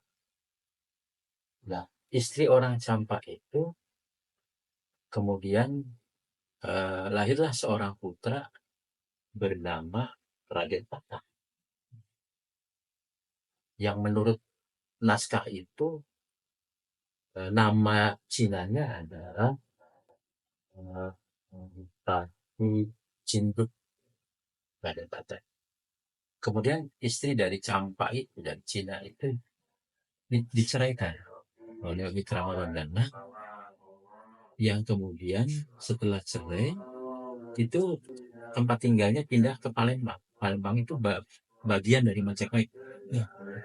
Nah, istri orang Campak itu kemudian lahirlah seorang putra bernama Raden Patah, yang menurut naskah itu nama Cinanya adalah Tahu Cindut Raden Patah. Kemudian istri dari Campak itu, dari Cina itu, diceraikan oleh Wikramawardhana, yang kemudian setelah cerai itu tempat tinggalnya pindah ke Palembang. Palembang itu bagian dari Majapahit.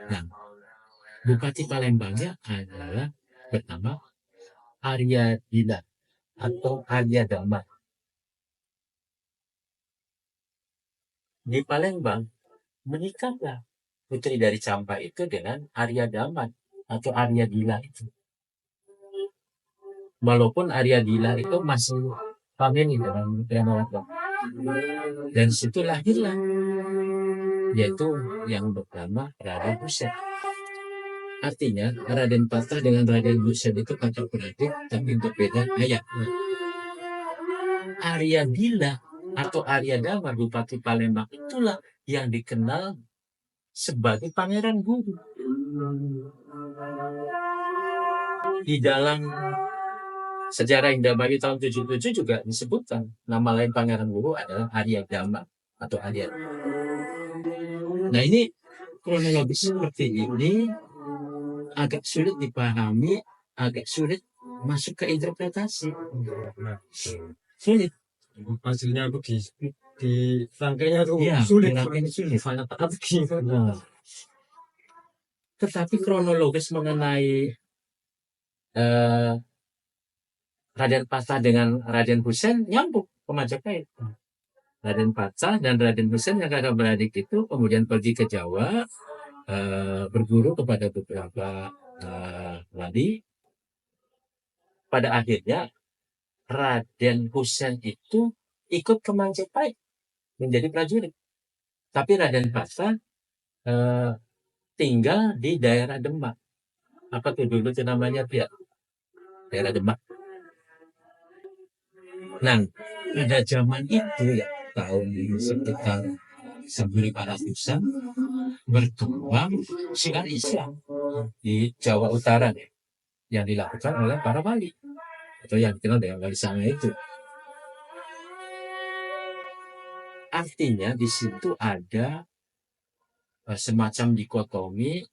Nah, Bupati Palembangnya adalah bernama Arya Dila atau Arya Dama. Di Palembang menikahlah putri dari Campak itu dengan Arya Dama atau Arya Dila itu. Walaupun Arya Dila itu masih famili dalam Wikramawardhana. Dan situ lahirlah yaitu yang bernama Raden Husein. Artinya Raden Patah dengan Raden Husein itu kakak beradik tapi berbeda ayah. Arya Dila atau Arya Dama, Bupati Palembang, itulah yang dikenal sebagai Pangeran Guru. Di dalam sejarah Indramayu tahun 77 juga disebutkan nama lain Pangeran Guru adalah Arya Dama atau Arya. Nah, ini kronologis seperti ini agak sulit dipahami, agak sulit masuk ke interpretasi. Sulit. Hasilnya aku di rangkainya tuh Ya, sulit. Banyak nah, tetapi kronologis mengenai Raden Patah dengan Raden Husein nyambung ke Majapahit. Raden Patah dan Raden Husein yang kakak beradik itu kemudian pergi ke Jawa, berguru kepada beberapa wali. Pada akhirnya Raden Husein itu ikut ke Majapahit menjadi prajurit. Tapi Raden Patah tinggal di daerah Demak. Apa tuh dulu itu namanya, Pia? Daerah Demak. Nah, pada zaman itu ya, tahun sekitar 1400-an, berkembang syiar Islam di Jawa Utara nih, yang dilakukan oleh para wali atau yang dikenal dengan Wali Songo itu. Artinya di situ ada semacam dikotomi,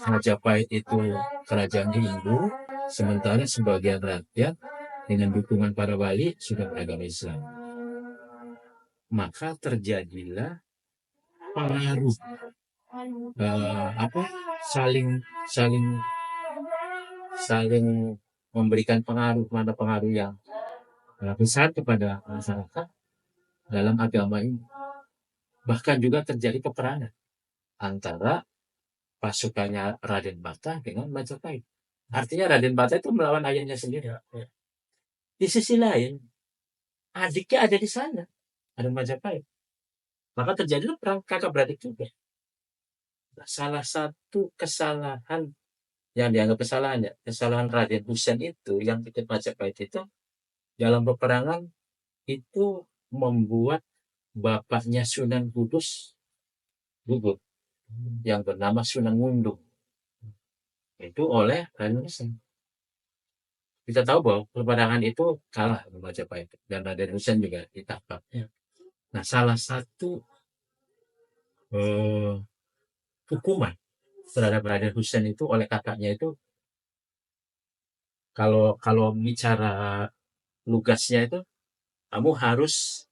Majapahit itu kerajaan Hindu, sementara sebagian rakyat dengan dukungan para wali sudah beragama Islam. Maka terjadilah pengaruh, saling memberikan pengaruh, mana pengaruh yang besar kepada masyarakat dalam agama ini. Bahkan juga terjadi peperangan antara pasukannya Raden Patah dengan Majapahit. Artinya Raden Patah itu melawan ayahnya sendiri. Di sisi lain, adiknya ada di sana, ada Majapahit. Maka terjadilah perang kakak beradik juga. Salah satu kesalahan yang dianggap kesalahan Raden Husein itu yang bikin Majapahit itu dalam peperangan itu membuat bapaknya Sunan Kudus gugur, yang bernama Sunan Ngundung, itu oleh Raden Husein. Kita tahu bahwa peperangan itu kalah Majapahit dan Raden Husein juga ditangkap. Nah, salah satu hukuman terhadap Raden Hussein itu oleh kakaknya itu, kalau bicara lugasnya itu, kamu harus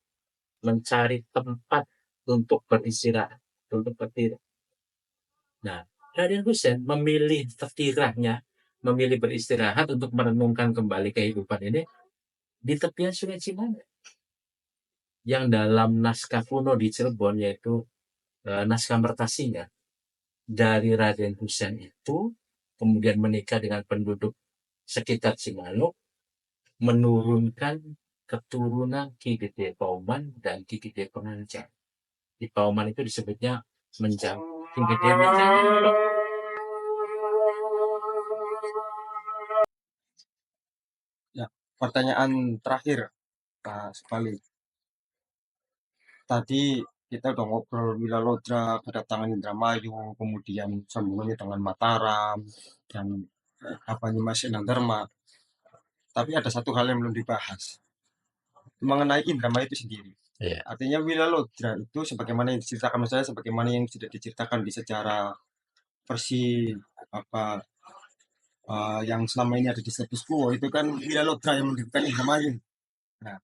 mencari tempat untuk beristirahat, untuk beristirahat. Nah, Raden Hussein memilih tertirahnya, memilih beristirahat untuk merenungkan kembali kehidupan ini di tepian Sungai Cimanuk, yang dalam naskah kuno di Cirebon, yaitu naskah Mertasinya, dari Raden Hussein itu kemudian menikah dengan penduduk sekitar Cimanuk, menurunkan keturunan Ki Gede Pauman dan Ki Gede Pengancar. Di Pauman itu disebutnya Menjang, Ki Gede Menjang. Ya, pertanyaan terakhir, Pak Supali. Tadi kita udah ngobrol Wilalodra, kedatangan Indramayu, kemudian sambungannya dengan Mataram, dan apanya Mas Endang Dharma. Tapi ada satu hal yang belum dibahas, mengenai Indramayu itu sendiri. Iya. Artinya Wilalodra itu sebagaimana yang diceritakan saya, sebagaimana yang sudah diceritakan di sejarah versi apa yang selama ini ada di status quo, itu kan Wilalodra yang mendirikan Indramayu. Nah,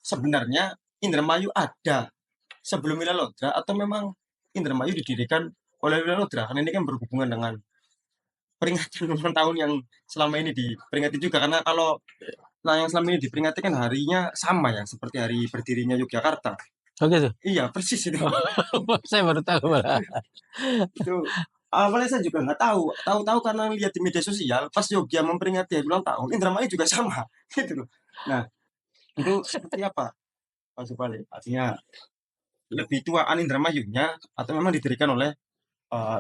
sebenarnya Indramayu ada sebelum Wilalodra atau memang Indramayu didirikan oleh Wilalodra? Karena ini kan berhubungan dengan peringatan ulang tahun yang selama ini diperingati juga. Karena kalau yang selama ini diperingati kan harinya sama ya, seperti hari berdirinya Yogyakarta. Oh gitu? Iya, persis itu. Saya baru tahu malah. Itu awalnya saya juga nggak tahu. Tahu-tahu karena lihat di media sosial, pas Yogyakarta memperingati hari ulang tahun, Indramayu juga sama. Gitu loh. Nah, itu seperti apa, Pak Supali? Artinya lebih tuaan Indramayunya atau memang didirikan oleh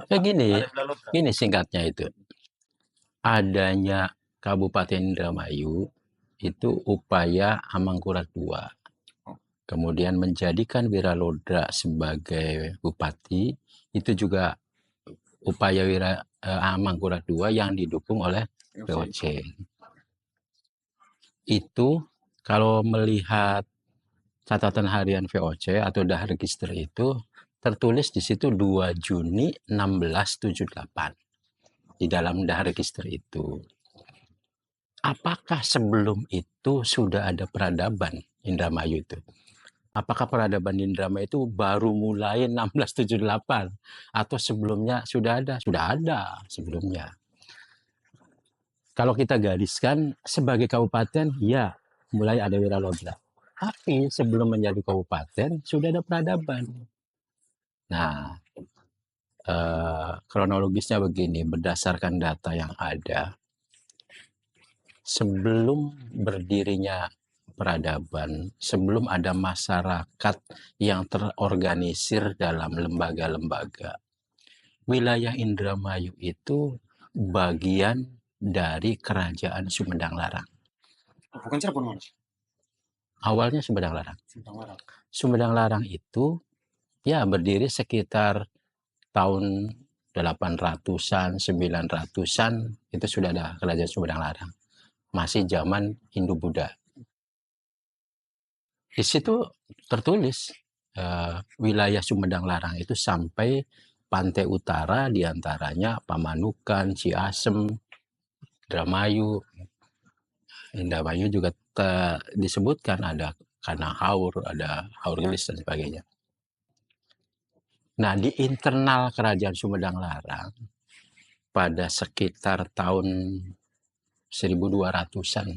Gini Wilalodra? singkatnya itu. Adanya Kabupaten Indramayu itu upaya Amangkurat II. Kemudian menjadikan Wilalodra sebagai bupati, itu juga upaya Amangkurat II yang didukung oleh VOC. Itu kalau melihat catatan harian VOC atau Dahar Register itu tertulis di situ 2 Juni 1678 di dalam Dahar Register itu. Apakah sebelum itu sudah ada peradaban Indramayu itu? Apakah peradaban Indramayu itu baru mulai 1678 atau sebelumnya sudah ada? Sudah ada sebelumnya. Kalau kita gariskan sebagai kabupaten, ya mulai ada Wilalodra. Tapi sebelum menjadi kabupaten sudah ada peradaban. Nah, kronologisnya begini, berdasarkan data yang ada, sebelum berdirinya peradaban, sebelum ada masyarakat yang terorganisir dalam lembaga-lembaga, wilayah Indramayu itu bagian dari Kerajaan Sumedang Larang. Bukan Cirebon, Mas. Awalnya Sumedang Larang. Sumedang Larang. Sumedang Larang itu ya berdiri sekitar tahun 800-an, 900-an, itu sudah ada Kerajaan Sumedang Larang. Masih zaman Hindu-Buddha. Di situ tertulis wilayah Sumedang Larang itu sampai pantai utara, diantaranya Pamanukan, Ciasem, Indramayu. Indramayu juga disebutkan ada Kanahaur, ada Haurgelis dan sebagainya. Nah, di internal Kerajaan Sumedang Larang pada sekitar tahun 1200-an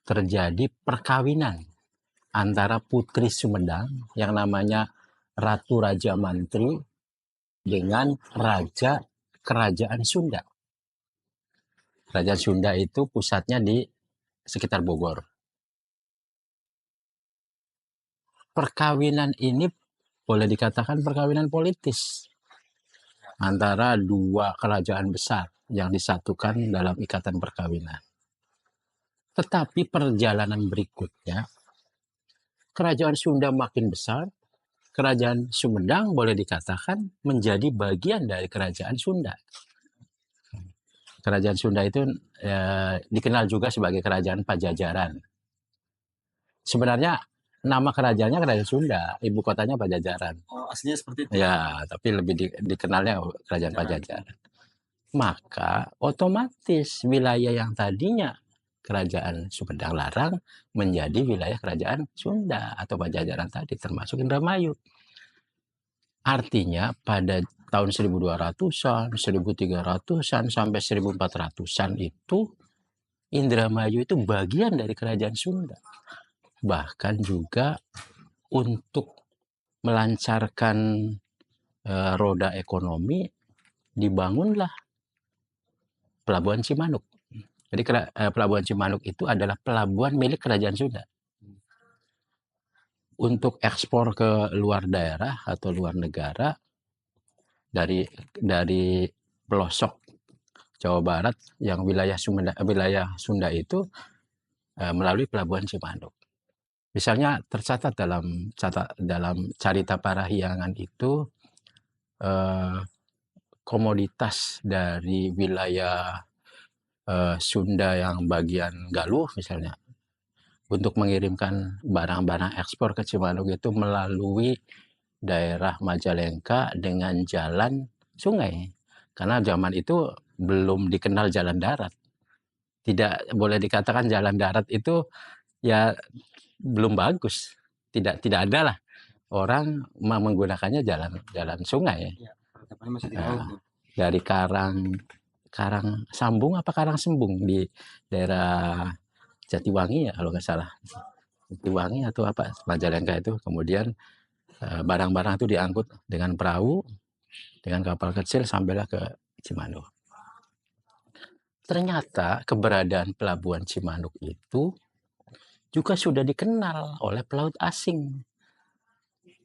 terjadi perkawinan antara putri Sumedang yang namanya Ratu Raja Mantri dengan Raja Kerajaan Sunda. Kerajaan Sunda itu pusatnya di sekitar Bogor. Perkawinan ini boleh dikatakan perkawinan politis antara dua kerajaan besar yang disatukan dalam ikatan perkawinan. Tetapi perjalanan berikutnya, Kerajaan Sunda makin besar, Kerajaan Sumedang boleh dikatakan menjadi bagian dari Kerajaan Sunda. Kerajaan Sunda itu dikenal juga sebagai Kerajaan Pajajaran. Sebenarnya nama kerajaannya Kerajaan Sunda, ibu kotanya Pajajaran. Oh, aslinya seperti itu. Ya, tapi lebih dikenalnya Kerajaan Pajajaran. Maka otomatis wilayah yang tadinya Kerajaan Sumedang Larang menjadi wilayah Kerajaan Sunda atau Pajajaran tadi, termasuk Indramayu. Artinya pada tahun 1200-an, 1300-an sampai 1400-an itu Indramayu itu bagian dari Kerajaan Sunda. Bahkan juga untuk melancarkan roda ekonomi dibangunlah Pelabuhan Cimanuk. Jadi Pelabuhan Cimanuk itu adalah pelabuhan milik Kerajaan Sunda. Untuk ekspor ke luar daerah atau luar negara dari pelosok Jawa Barat yang wilayah Sunda itu melalui Pelabuhan Cimanuk. Misalnya tercatat dalam Carita Parahyangan itu komoditas dari wilayah Sunda yang bagian Galuh misalnya untuk mengirimkan barang-barang ekspor ke Cimanuk itu melalui daerah Majalengka dengan jalan sungai, karena zaman itu belum dikenal jalan darat. Tidak boleh dikatakan jalan darat itu ya belum bagus, tidak ada lah orang menggunakannya jalan sungai. Ya, masih di Nah, laut. dari Karang Sambung apa Karang Sembung di daerah Jatiwangi ya kalau nggak salah, Jatiwangi atau apa Majalengka itu, kemudian barang-barang itu diangkut dengan perahu, dengan kapal kecil sampailah ke Cimanuk. Ternyata keberadaan Pelabuhan Cimanuk itu juga sudah dikenal oleh pelaut asing.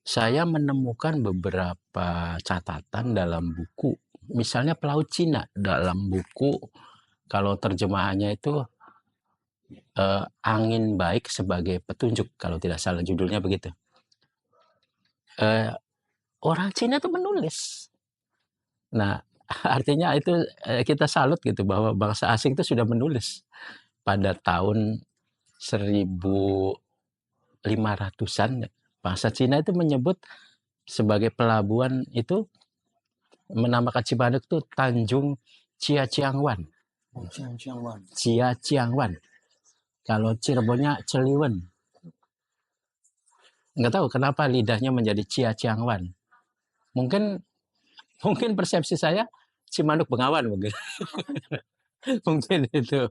Saya menemukan beberapa catatan dalam buku, misalnya pelaut Cina dalam buku, kalau terjemahannya itu Angin Baik Sebagai Petunjuk, kalau tidak salah judulnya begitu. Orang Cina itu menulis. Nah, artinya itu kita salut gitu bahwa bangsa asing itu sudah menulis pada tahun 1500-an. Bangsa Cina itu menyebut sebagai pelabuhan itu, menamakan Cimanuk itu Tanjung Ciaciangwan. Ciaciangwan. Kalau Cirebonnya Celiwen. Nggak tahu kenapa lidahnya menjadi Ciaciangwan. Mungkin persepsi saya Cimanuk Bengawan mungkin. Mungkin itu.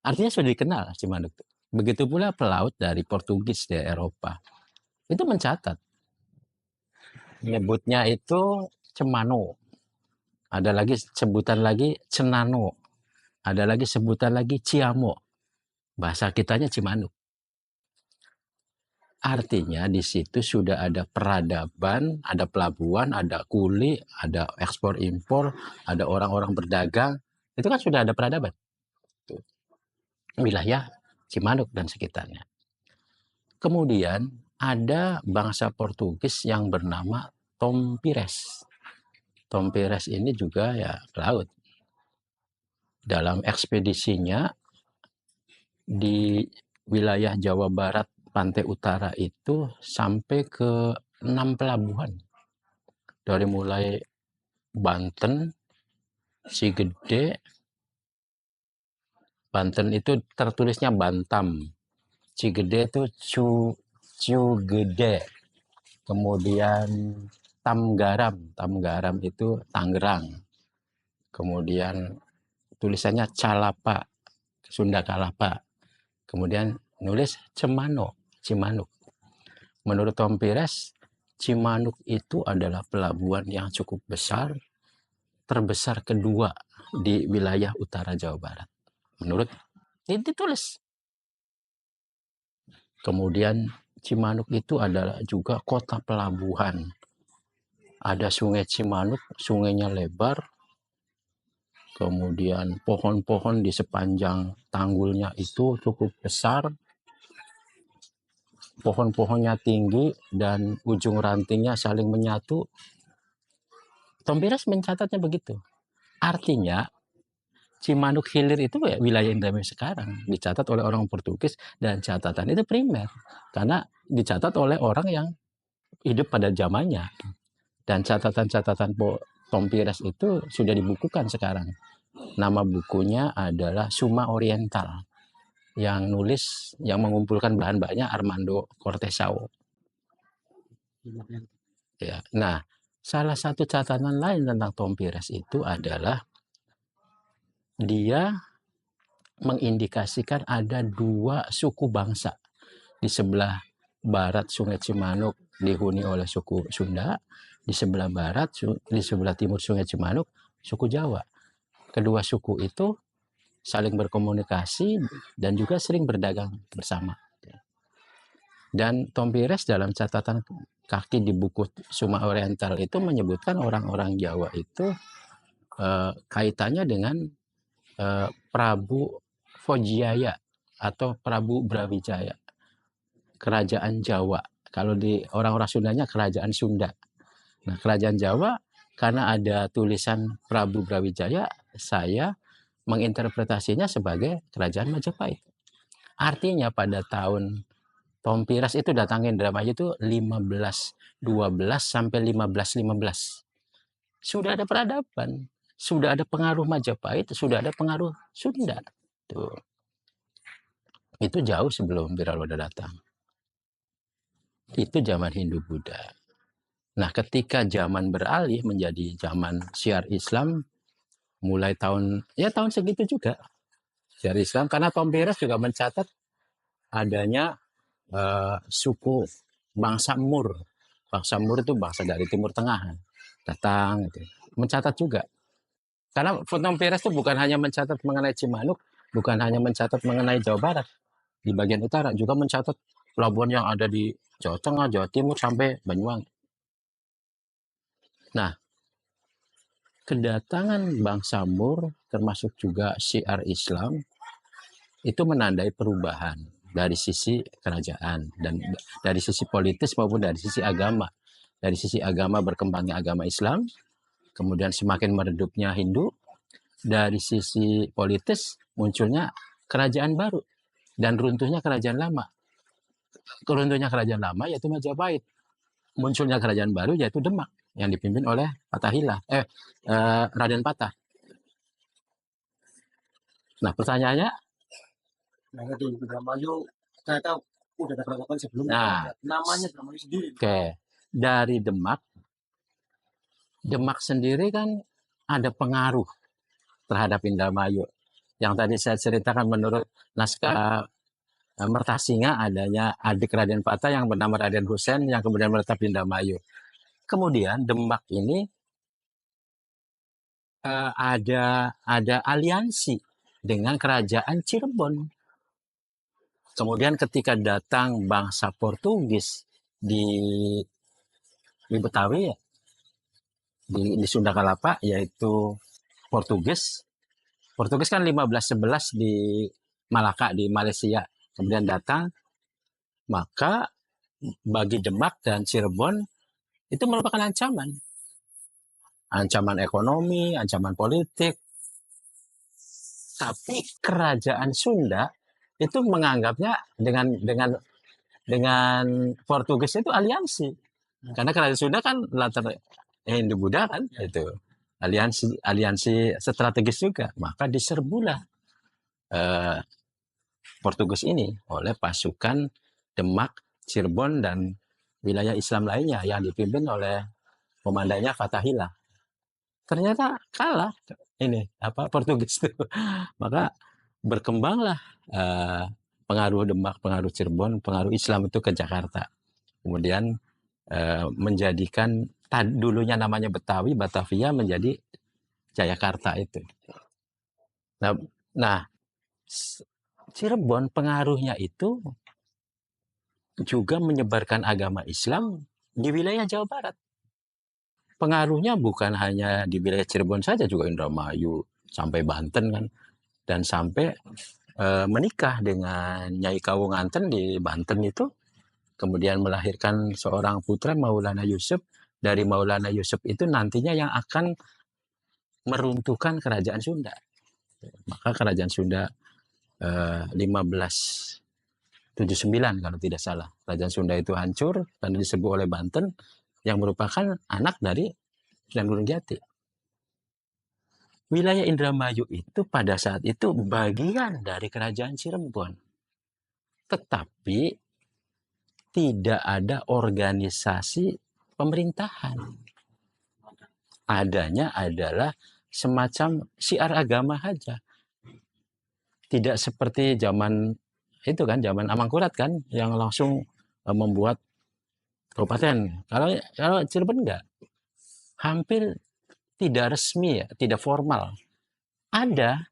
Artinya sudah dikenal Cimanuk. Begitu pula pelaut dari Portugis di Eropa. Itu mencatat. Nyebutnya itu Cemano. Ada lagi sebutan lagi Cenano. Ada lagi sebutan lagi Ciamo. Bahasa kitanya Cimanuk. Artinya di situ sudah ada peradaban, ada pelabuhan, ada kuli, ada ekspor impor, ada orang-orang berdagang. Itu kan sudah ada peradaban. Wilayah Cimanuk dan sekitarnya. Kemudian ada bangsa Portugis yang bernama Tom Pires. Tom Pires ini juga ya pelaut. Dalam ekspedisinya di wilayah Jawa Barat pantai utara itu sampai ke 6 pelabuhan. Dari mulai Banten, Cigede, Banten itu tertulisnya Bantam. Cigede itu Cugede. Kemudian Tamgaram itu Tangerang. Kemudian tulisannya Calapa, Sunda Kalapa. Kemudian nulis Cimanuk. Menurut Tom Pires, Cimanuk itu adalah pelabuhan yang cukup besar, terbesar kedua di wilayah utara Jawa Barat. Menurut ditulis. Kemudian Cimanuk itu adalah juga kota pelabuhan. Ada sungai Cimanuk, sungainya lebar. Kemudian pohon-pohon di sepanjang tanggulnya itu cukup besar. Pohon-pohonnya tinggi dan ujung rantingnya saling menyatu. Tom Pires mencatatnya begitu. Artinya Cimanuk Hilir itu ya wilayah Indramayu sekarang, dicatat oleh orang Portugis dan catatan itu primer karena dicatat oleh orang yang hidup pada zamannya. Dan catatan-catatan Tom Pires itu sudah dibukukan sekarang. Nama bukunya adalah Suma Oriental. Yang nulis, yang mengumpulkan bahan-bahannya Armando Cortesao. Ya. Nah, salah satu catatan lain tentang Tom Pires itu adalah dia mengindikasikan ada 2 suku bangsa. Di sebelah barat Sungai Cimanuk dihuni oleh suku Sunda, di sebelah barat, di sebelah timur Sungai Cimanuk, suku Jawa. Kedua suku itu saling berkomunikasi dan juga sering berdagang bersama. Dan Tom Pires dalam catatan kaki di buku Suma Oriental itu menyebutkan orang-orang Jawa itu kaitannya dengan Prabu Vojaya atau Prabu Brawijaya, kerajaan Jawa. Kalau di orang-orang Sundanya kerajaan Sunda. Nah, kerajaan Jawa karena ada tulisan Prabu Brawijaya, saya menginterpretasinya sebagai kerajaan Majapahit. Artinya pada tahun Tom Pires itu datangin Indramayu itu 1512 sampai 1515. Sudah ada peradaban, sudah ada pengaruh Majapahit, sudah ada pengaruh Sunda. Tuh. Itu jauh sebelum Biralwada datang. Itu zaman Hindu-Buddha. Nah, ketika zaman beralih menjadi zaman syiar Islam, mulai tahun segitu juga syiar Islam, karena Tom Pires juga mencatat adanya suku bangsa Mur. Bangsa Mur itu bangsa dari Timur Tengah datang, gitu. Mencatat juga. Karena Tom Pires itu bukan hanya mencatat mengenai Cimanuk, bukan hanya mencatat mengenai Jawa Barat, di bagian utara juga mencatat pelabuhan yang ada di Jawa Tengah, Jawa Timur sampai Banyuwangi. Nah, kedatangan bangsa Mur termasuk juga syiar Islam itu menandai perubahan dari sisi kerajaan dan dari sisi politis maupun dari sisi agama. Dari sisi agama berkembangnya agama Islam, kemudian semakin meredupnya Hindu. Dari sisi politis munculnya kerajaan baru dan runtuhnya kerajaan lama. Runtuhnya kerajaan lama yaitu Majapahit. Munculnya kerajaan baru yaitu Demak yang dipimpin oleh Raden Patah. Nah, pertanyaannya, di Indramayu ternyata udah ada kerajaan sebelumnya. Nah, namanya Indramayu sendiri. Oke, dari Demak sendiri kan ada pengaruh terhadap Indramayu. Yang tadi saya ceritakan menurut naskah Mertasinga adanya adik Raden Patah yang bernama Raden Husein yang kemudian menetap di Indramayu. Kemudian Demak ini ada aliansi dengan kerajaan Cirebon. Kemudian ketika datang bangsa Portugis di Betawi ya, di Sunda Kelapa, yaitu Portugis kan 1511 di Malaka di Malaysia, kemudian datang, maka bagi Demak dan Cirebon itu merupakan ancaman ekonomi, ancaman politik. Tapi kerajaan Sunda itu menganggapnya dengan Portugis itu aliansi. Karena kerajaan Sunda kan latar Hindu-Buddha kan, itu aliansi strategis juga. Maka diserbulah Portugis ini oleh pasukan Demak, Cirebon dan wilayah Islam lainnya yang dipimpin oleh komandannya Fatahillah. Ternyata kalah Portugis itu. Maka berkembanglah pengaruh Demak, pengaruh Cirebon, pengaruh Islam itu ke Jakarta. Kemudian menjadikan dulunya namanya Betawi, Batavia menjadi Jayakarta itu. Nah, Cirebon pengaruhnya itu juga menyebarkan agama Islam di wilayah Jawa Barat. Pengaruhnya bukan hanya di wilayah Cirebon saja, juga Indramayu sampai Banten kan, dan sampai menikah dengan Nyai Kawunganten di Banten itu, kemudian melahirkan seorang putra Maulana Yusuf. Dari Maulana Yusuf itu nantinya yang akan meruntuhkan kerajaan Sunda. Maka kerajaan Sunda 1579 kalau tidak salah. Kerajaan Sunda itu hancur karena diserbu oleh Banten yang merupakan anak dari Sunan Gunung Jati. Wilayah Indramayu itu pada saat itu bagian dari kerajaan Cirebon. Tetapi tidak ada organisasi pemerintahan. Adanya adalah semacam siar agama saja. Tidak seperti zaman itu kan, zaman Amangkurat kan, yang langsung membuat kabupaten. Kalau Cirebon enggak, hampir tidak resmi ya, tidak formal. Ada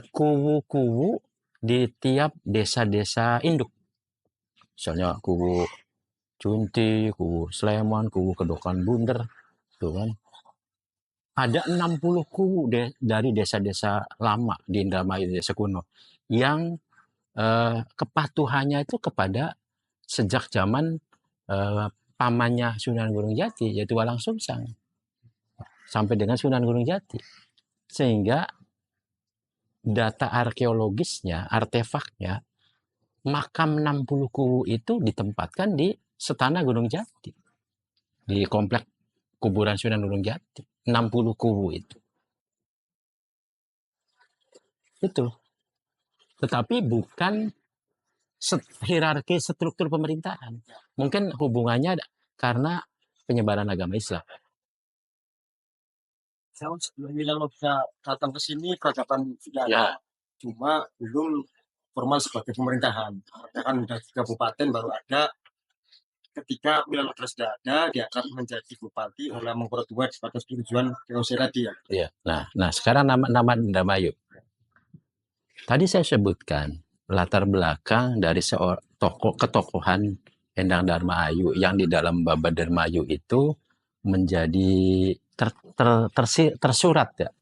kuwu-kuwu di tiap desa-desa induk. Misalnya kuwu Cunti, kuwu Sleman, kuwu Kedokan Bunder, tuh kan. Ada 60 kuwu dari desa-desa lama di Indramayu, desa kuno, yang kepatuhannya itu kepada sejak zaman pamannya Sunan Gunung Jati, yaitu Walang Sungsang, sampai dengan Sunan Gunung Jati. Sehingga data arkeologisnya, artefaknya, makam 60 kuwu itu ditempatkan di Setana Gunung Jati, di komplek kuburan Sunan Gunung Jati. 60 kuwu itu. Tetapi bukan hierarki struktur pemerintahan. Mungkin hubungannya karena penyebaran agama Islam. Saya sebelum bilang lo bisa datang ke sini peradaban sudah ada, Ya, cuma belum formal sebagai pemerintahan. Kan udah kabupaten baru ada. Ketika wilayah Lodra sudah ada, dia akan menjadi bupati oleh Mangkurat II sebagai tujuan VOC tadi ya. iya. Nah, sekarang nama Indramayu. Tadi saya sebutkan latar belakang dari ketokohan Endang Darmayu yang di dalam Babad Darmayu itu menjadi tersurat ya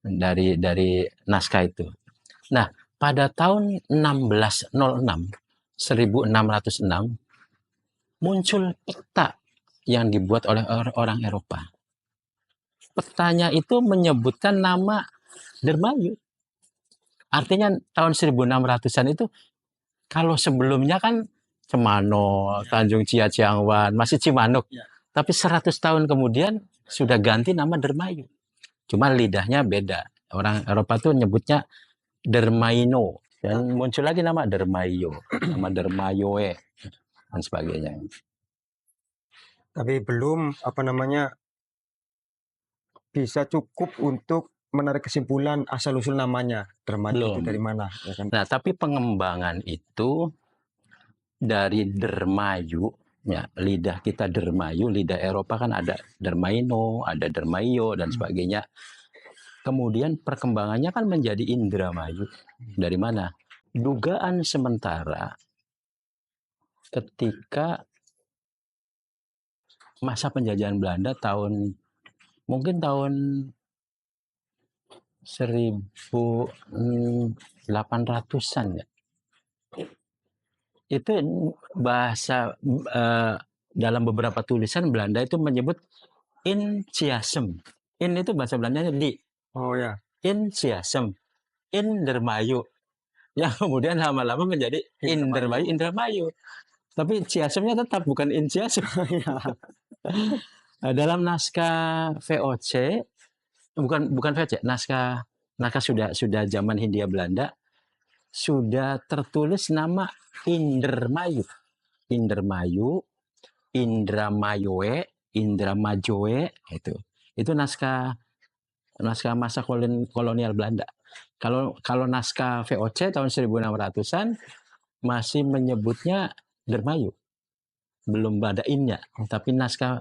dari naskah itu. Nah, pada tahun 1606 muncul peta yang dibuat oleh orang Eropa. Petanya itu menyebutkan nama Darmayu. Artinya tahun 1600-an itu, kalau sebelumnya kan Cemano, Tanjung Cia Ciangwan, masih Cimanuk. Ya. Tapi 100 tahun kemudian sudah ganti nama Darmayu. Cuma lidahnya beda. Orang Eropa tuh nyebutnya Dermaino. Dan muncul lagi nama Darmayo, nama Darmayoe, dan sebagainya. Tapi belum bisa cukup untuk menarik kesimpulan asal usul namanya Darmayu itu Belum. dari mana, ya kan? Nah, tapi pengembangan itu dari Dermayu, ya, lidah kita Dermayu, lidah Eropa kan ada Dermaino, ada Dermayo, dan sebagainya. Kemudian perkembangannya kan menjadi Indramayu. Dari mana? Dugaan sementara ketika masa penjajahan Belanda mungkin tahun 1800-an ya. Itu bahasa dalam beberapa tulisan Belanda itu menyebut Insiasem. In itu bahasa Belandanya di. Oh ya. Insiasem. Indramayu. Yang kemudian lama-lama menjadi Indramayu. Tapi Ciasemnya tetap bukan Insiasem. Dalam naskah VOC, bukan VOC, naskah sudah zaman Hindia Belanda, sudah tertulis nama Indramayu, Indramayoe, Indramajoe, itu naskah masa kolonial Belanda. Kalau naskah VOC tahun 1600-an masih menyebutnya Darmayu, belum ada innya. Tapi naskah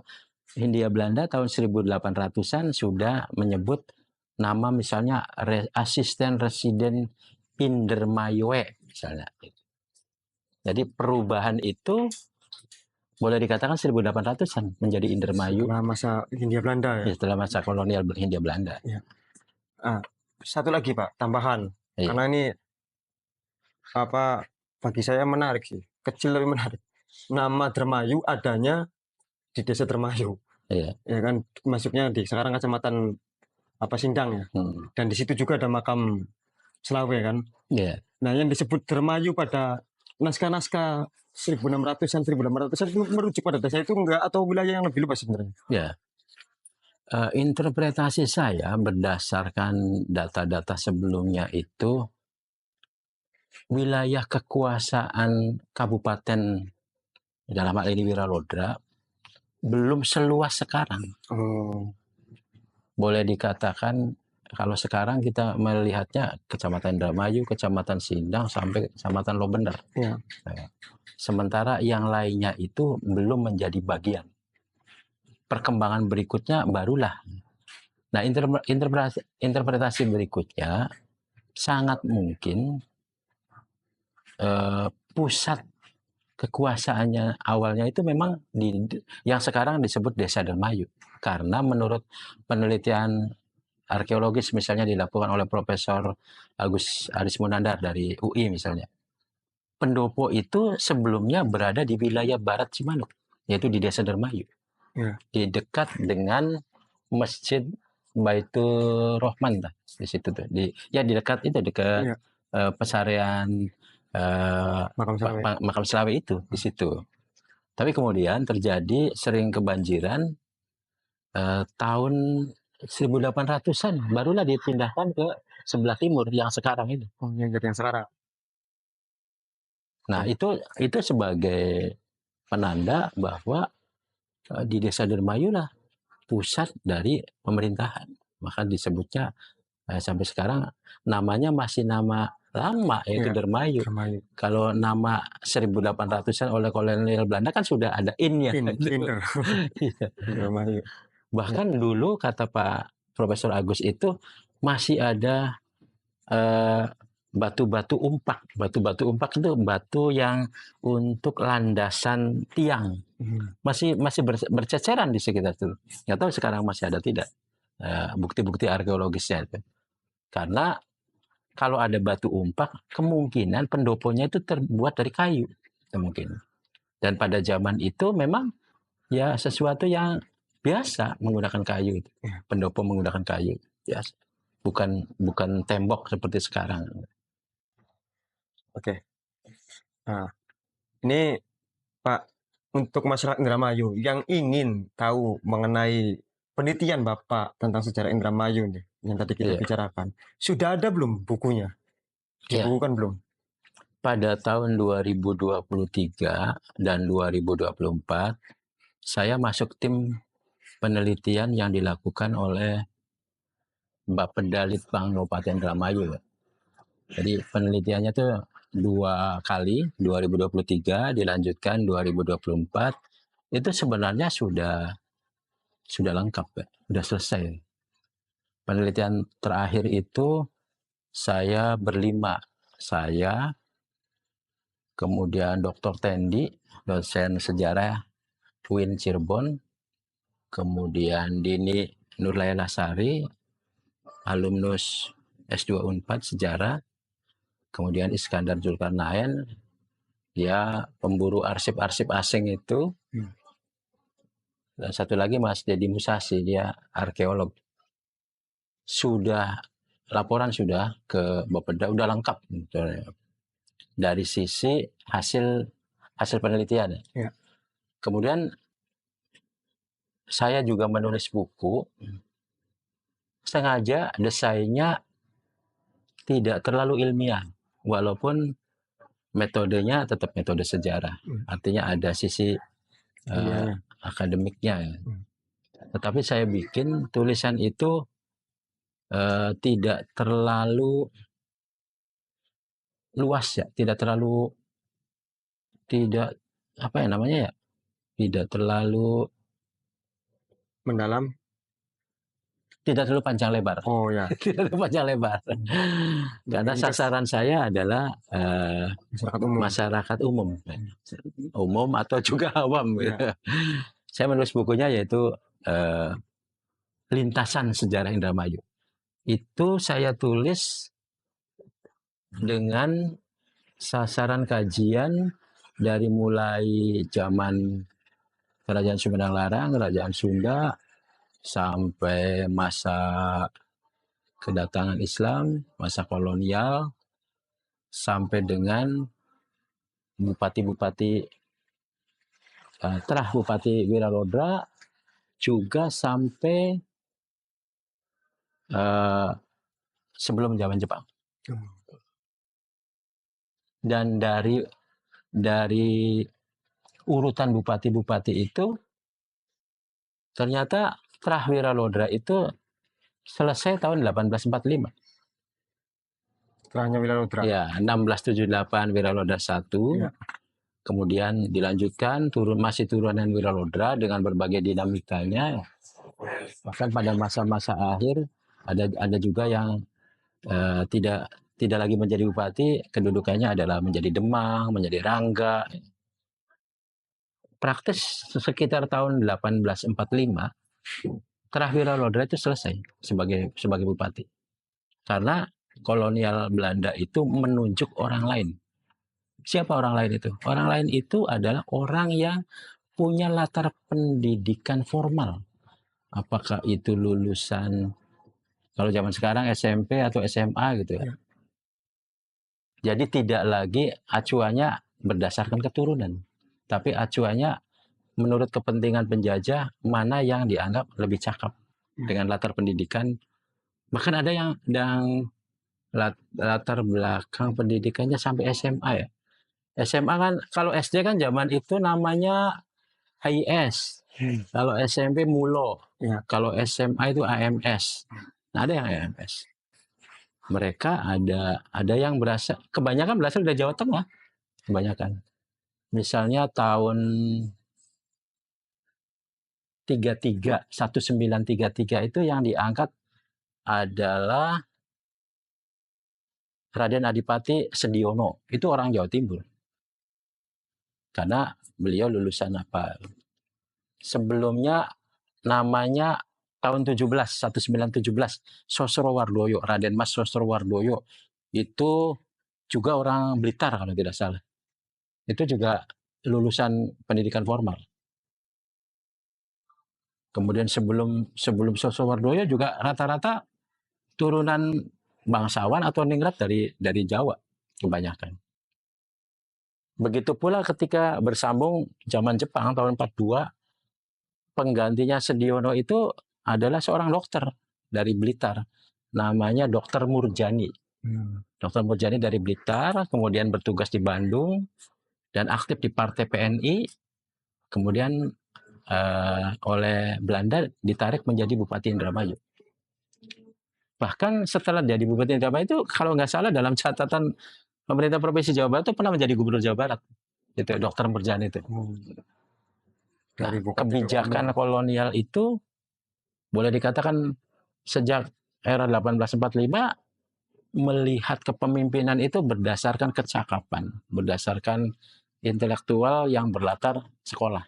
Hindia Belanda tahun 1800-an sudah menyebut nama misalnya asisten residen Indramayoe misalnya. Jadi perubahan itu boleh dikatakan 1800-an menjadi Indramayu. Setelah masa Hindia Belanda ya? Setelah masa kolonial Hindia Belanda. Ya. Satu lagi Pak, tambahan. Iya. Karena ini bagi saya menarik sih. Kecil tapi menarik. Nama Darmayu adanya di desa Darmayu. Iya. Ya kan, masuknya di sekarang kecamatan Sindang ya. Dan di situ juga ada makam Slawe kan. Ya, Nah, yang disebut Dermayu pada naskah-naskah 1600-an, 1800-an itu merujuk pada desa itu enggak, atau wilayah yang lebih luas sebenarnya? ya. Interpretasi saya berdasarkan data-data sebelumnya itu wilayah kekuasaan kabupaten dalam hal ini Wiralodra belum seluas sekarang. Oh, Boleh dikatakan kalau sekarang kita melihatnya Kecamatan Indramayu, Kecamatan Sindang sampai Kecamatan Lobender. iya. Sementara yang lainnya itu belum menjadi bagian. Perkembangan berikutnya barulah. Nah, interpretasi berikutnya sangat mungkin pusat kekuasaannya awalnya itu memang yang sekarang disebut Desa Dermayu. Karena menurut penelitian arkeologis misalnya dilakukan oleh Profesor Agus Arismunandar dari UI misalnya, pendopo itu sebelumnya berada di wilayah barat Cimanuk, yaitu di Desa Dermayu. Ya. Di dekat dengan Masjid Baitur Rahman di situ tuh. Di dekat itu dekat Ya. pesarian Makam Slawe itu di situ. Tapi kemudian terjadi sering kebanjiran tahun 1800-an barulah dipindahkan ke sebelah timur yang sekarang itu. Oh, yang jadi yang sekarang. Nah, itu sebagai penanda bahwa di Desa Dermayu lah pusat dari pemerintahan. Maka disebutnya sampai sekarang namanya masih nama lama yaitu Dermayu. Kalau nama 1800-an oleh kolonial Belanda kan sudah ada in-nya. Dermayu. Bahkan dulu kata Pak Profesor Agus itu masih ada batu-batu umpak. Batu-batu umpak itu batu yang untuk landasan tiang. Masih berceceran di sekitar itu. Nggak tahu sekarang masih ada tidak bukti-bukti arkeologisnya itu. Karena kalau ada batu umpak, kemungkinan pendoponya itu terbuat dari kayu. Mungkin. Dan pada zaman itu memang ya sesuatu yang biasa menggunakan kayu. Pendopo menggunakan kayu. Biasa. Bukan tembok seperti sekarang. Oke. Nah, ini Pak, untuk masyarakat Indramayu yang ingin tahu mengenai penelitian Bapak tentang sejarah Indramayu nih, yang tadi kita bicarakan, sudah ada belum bukunya? Dibukukan belum? Pada tahun 2023 dan 2024, saya masuk tim penelitian yang dilakukan oleh Bapeda Litbang Kabupaten Indramayu. Jadi penelitiannya itu 2 kali, 2023 dilanjutkan 2024. Itu sebenarnya sudah lengkap, ya. Sudah selesai. Penelitian terakhir itu saya berlima. Saya, kemudian Dr. Tendi, dosen sejarah UIN Cirebon, kemudian Dini Nurlaylasari, alumnus S2 Unpad Sejarah, kemudian Iskandar Zulkarnain, dia pemburu arsip-arsip asing itu, dan satu lagi Mas Dedi Musasi, dia arkeolog. Laporan sudah ke Bapeda, udah lengkap dari sisi hasil penelitian. Ya. Kemudian saya juga menulis buku, sengaja desainnya tidak terlalu ilmiah, walaupun metodenya tetap metode sejarah. Artinya ada sisi akademiknya. Tetapi saya bikin tulisan itu tidak terlalu luas ya, tidak terlalu tidak mendalam, tidak terlalu panjang lebar. Oh ya. Tidak terlalu panjang lebar. Karena sasaran saya adalah masyarakat umum. Umum atau juga awam. Ya. Saya menulis bukunya yaitu Lintasan Sejarah Indramayu. Itu saya tulis dengan sasaran kajian dari mulai zaman Kerajaan Sumedang Larang, Kerajaan Sunda, sampai masa kedatangan Islam, masa kolonial, sampai dengan bupati-bupati, terah Bupati Wiralodra, juga sampai sebelum zaman Jepang. Dan dari urutan bupati-bupati itu, ternyata terah Wiralodra itu selesai tahun 1845. Terahnya Wiralodra. Ya, 1678 Wiralodra 1. Ya. Kemudian dilanjutkan masih turunan Wiralodra dengan berbagai dinamikanya. Bahkan pada masa-masa akhir ada juga yang tidak lagi menjadi bupati, kedudukannya adalah menjadi Demang, menjadi Rangga. Praktis sekitar tahun 1845, terah Wiralodra itu selesai sebagai bupati. Karena kolonial Belanda itu menunjuk orang lain. Siapa orang lain itu? Orang lain itu adalah orang yang punya latar pendidikan formal. Apakah itu lulusan, kalau zaman sekarang SMP atau SMA gitu ya. Jadi tidak lagi acuannya berdasarkan keturunan, tapi acuannya menurut kepentingan penjajah mana yang dianggap lebih cakep dengan latar pendidikan. Bahkan ada yang latar belakang pendidikannya sampai SMA ya. SMA kan, kalau SD kan zaman itu namanya HIS. Kalau SMP Mulo. Ya. Kalau SMA itu AMS. Nah, ada yang AMS. Mereka ada yang kebanyakan berasal dari Jawa Tengah. Kebanyakan. Misalnya tahun 1933 itu yang diangkat adalah Raden Adipati Sediono. Itu orang Jawa Timur. Karena beliau lulusan apa? Sebelumnya namanya tahun 1917 Sosrowardoyo, Raden Mas Sosrowardoyo. Itu juga orang Blitar kalau tidak salah. Itu juga lulusan pendidikan formal. Kemudian sebelum Sosrowardoyo juga rata-rata turunan bangsawan atau ningrat dari Jawa kebanyakan. Begitu pula ketika bersambung zaman Jepang tahun 42, penggantinya Sediono itu adalah seorang dokter dari Blitar, namanya Dr. Murjani. Dr. Murjani dari Blitar, kemudian bertugas di Bandung dan aktif di Partai PNI, kemudian oleh Belanda ditarik menjadi Bupati Indramayu. Bahkan setelah jadi Bupati Indramayu itu, kalau nggak salah dalam catatan pemerintah Provinsi Jawa Barat itu pernah menjadi Gubernur Jawa Barat. Itu Dr. Murjani itu. Nah, kebijakan kolonial itu boleh dikatakan sejak era 1845 melihat kepemimpinan itu berdasarkan kecakapan, berdasarkan intelektual yang berlatar sekolah.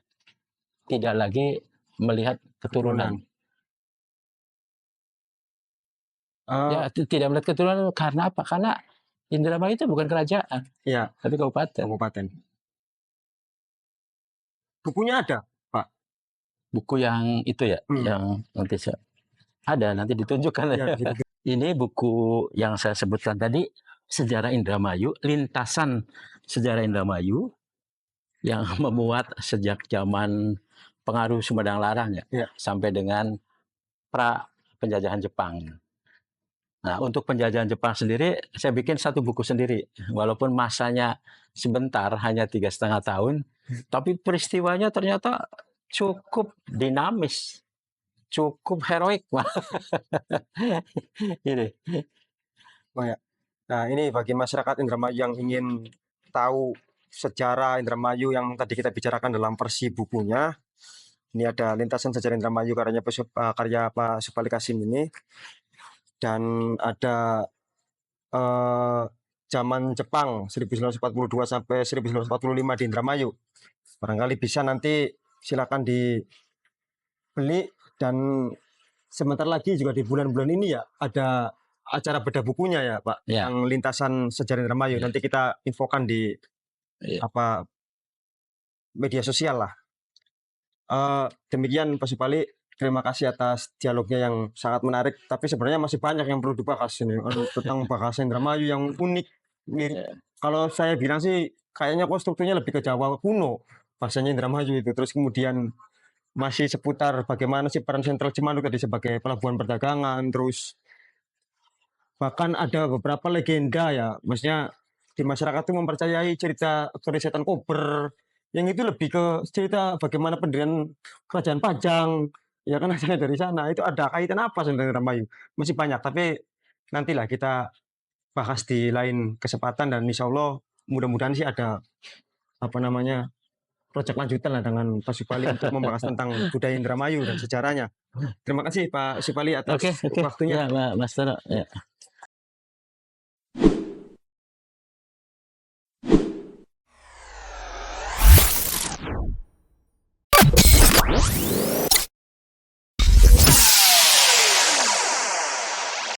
Tidak lagi melihat keturunan. Ya, tidak melihat keturunan karena apa? Karena Indramayu itu bukan kerajaan, ya, tapi kabupaten. Bukunya ada, Pak? Buku yang itu ya, yang nanti ada, nanti ditunjukkan. Ya, gitu. Ini buku yang saya sebutkan tadi, Sejarah Indramayu, lintasan sejarah Indramayu yang memuat sejak zaman pengaruh Sumedang Larang ya, sampai dengan pra penjajahan Jepang. Nah, untuk penjajahan Jepang sendiri, saya bikin satu buku sendiri. Walaupun masanya sebentar, hanya 3,5 tahun, tapi peristiwanya ternyata cukup dinamis, cukup heroik. Ini. Nah, ini bagi masyarakat Indramayu yang ingin tahu sejarah Indramayu yang tadi kita bicarakan dalam versi bukunya. Ini ada lintasan sejarah Indramayu karya Pak Supali Kasim ini. Dan ada zaman Jepang 1942 sampai 1945 di Indramayu. Barangkali bisa nanti silakan dibeli, dan sebentar lagi juga di bulan-bulan ini ya ada acara bedah bukunya ya Pak, yang lintasan sejarah Indramayu. Nanti kita infokan di media sosial lah. Demikian Pak Supali, terima kasih atas dialognya yang sangat menarik. Tapi sebenarnya masih banyak yang perlu dibahas ini tentang bahasa Indramayu yang unik. Kalau saya bilang sih kayaknya konstrukturnya lebih ke Jawa kuno bahasanya Indramayu itu. Terus kemudian masih seputar bagaimana sih peran sentral Cimanuk tadi sebagai pelabuhan perdagangan. Terus bahkan ada beberapa legenda ya, maksudnya di masyarakat itu mempercayai cerita Setan Kober yang itu lebih ke cerita bagaimana pendirian kerajaan Pajang, ya kan asalnya dari sana. Itu ada kaitan apa sebenarnya Indramayu? Masih banyak, tapi nantilah kita bahas di lain kesempatan dan insya Allah mudah-mudahan sih ada apa namanya proyek lanjutan lah dengan Pak Supali untuk membahas tentang budaya Indramayu dan sejarahnya. Terima kasih Pak Supali atas Oke, waktunya. ya Mas Toro. Ya.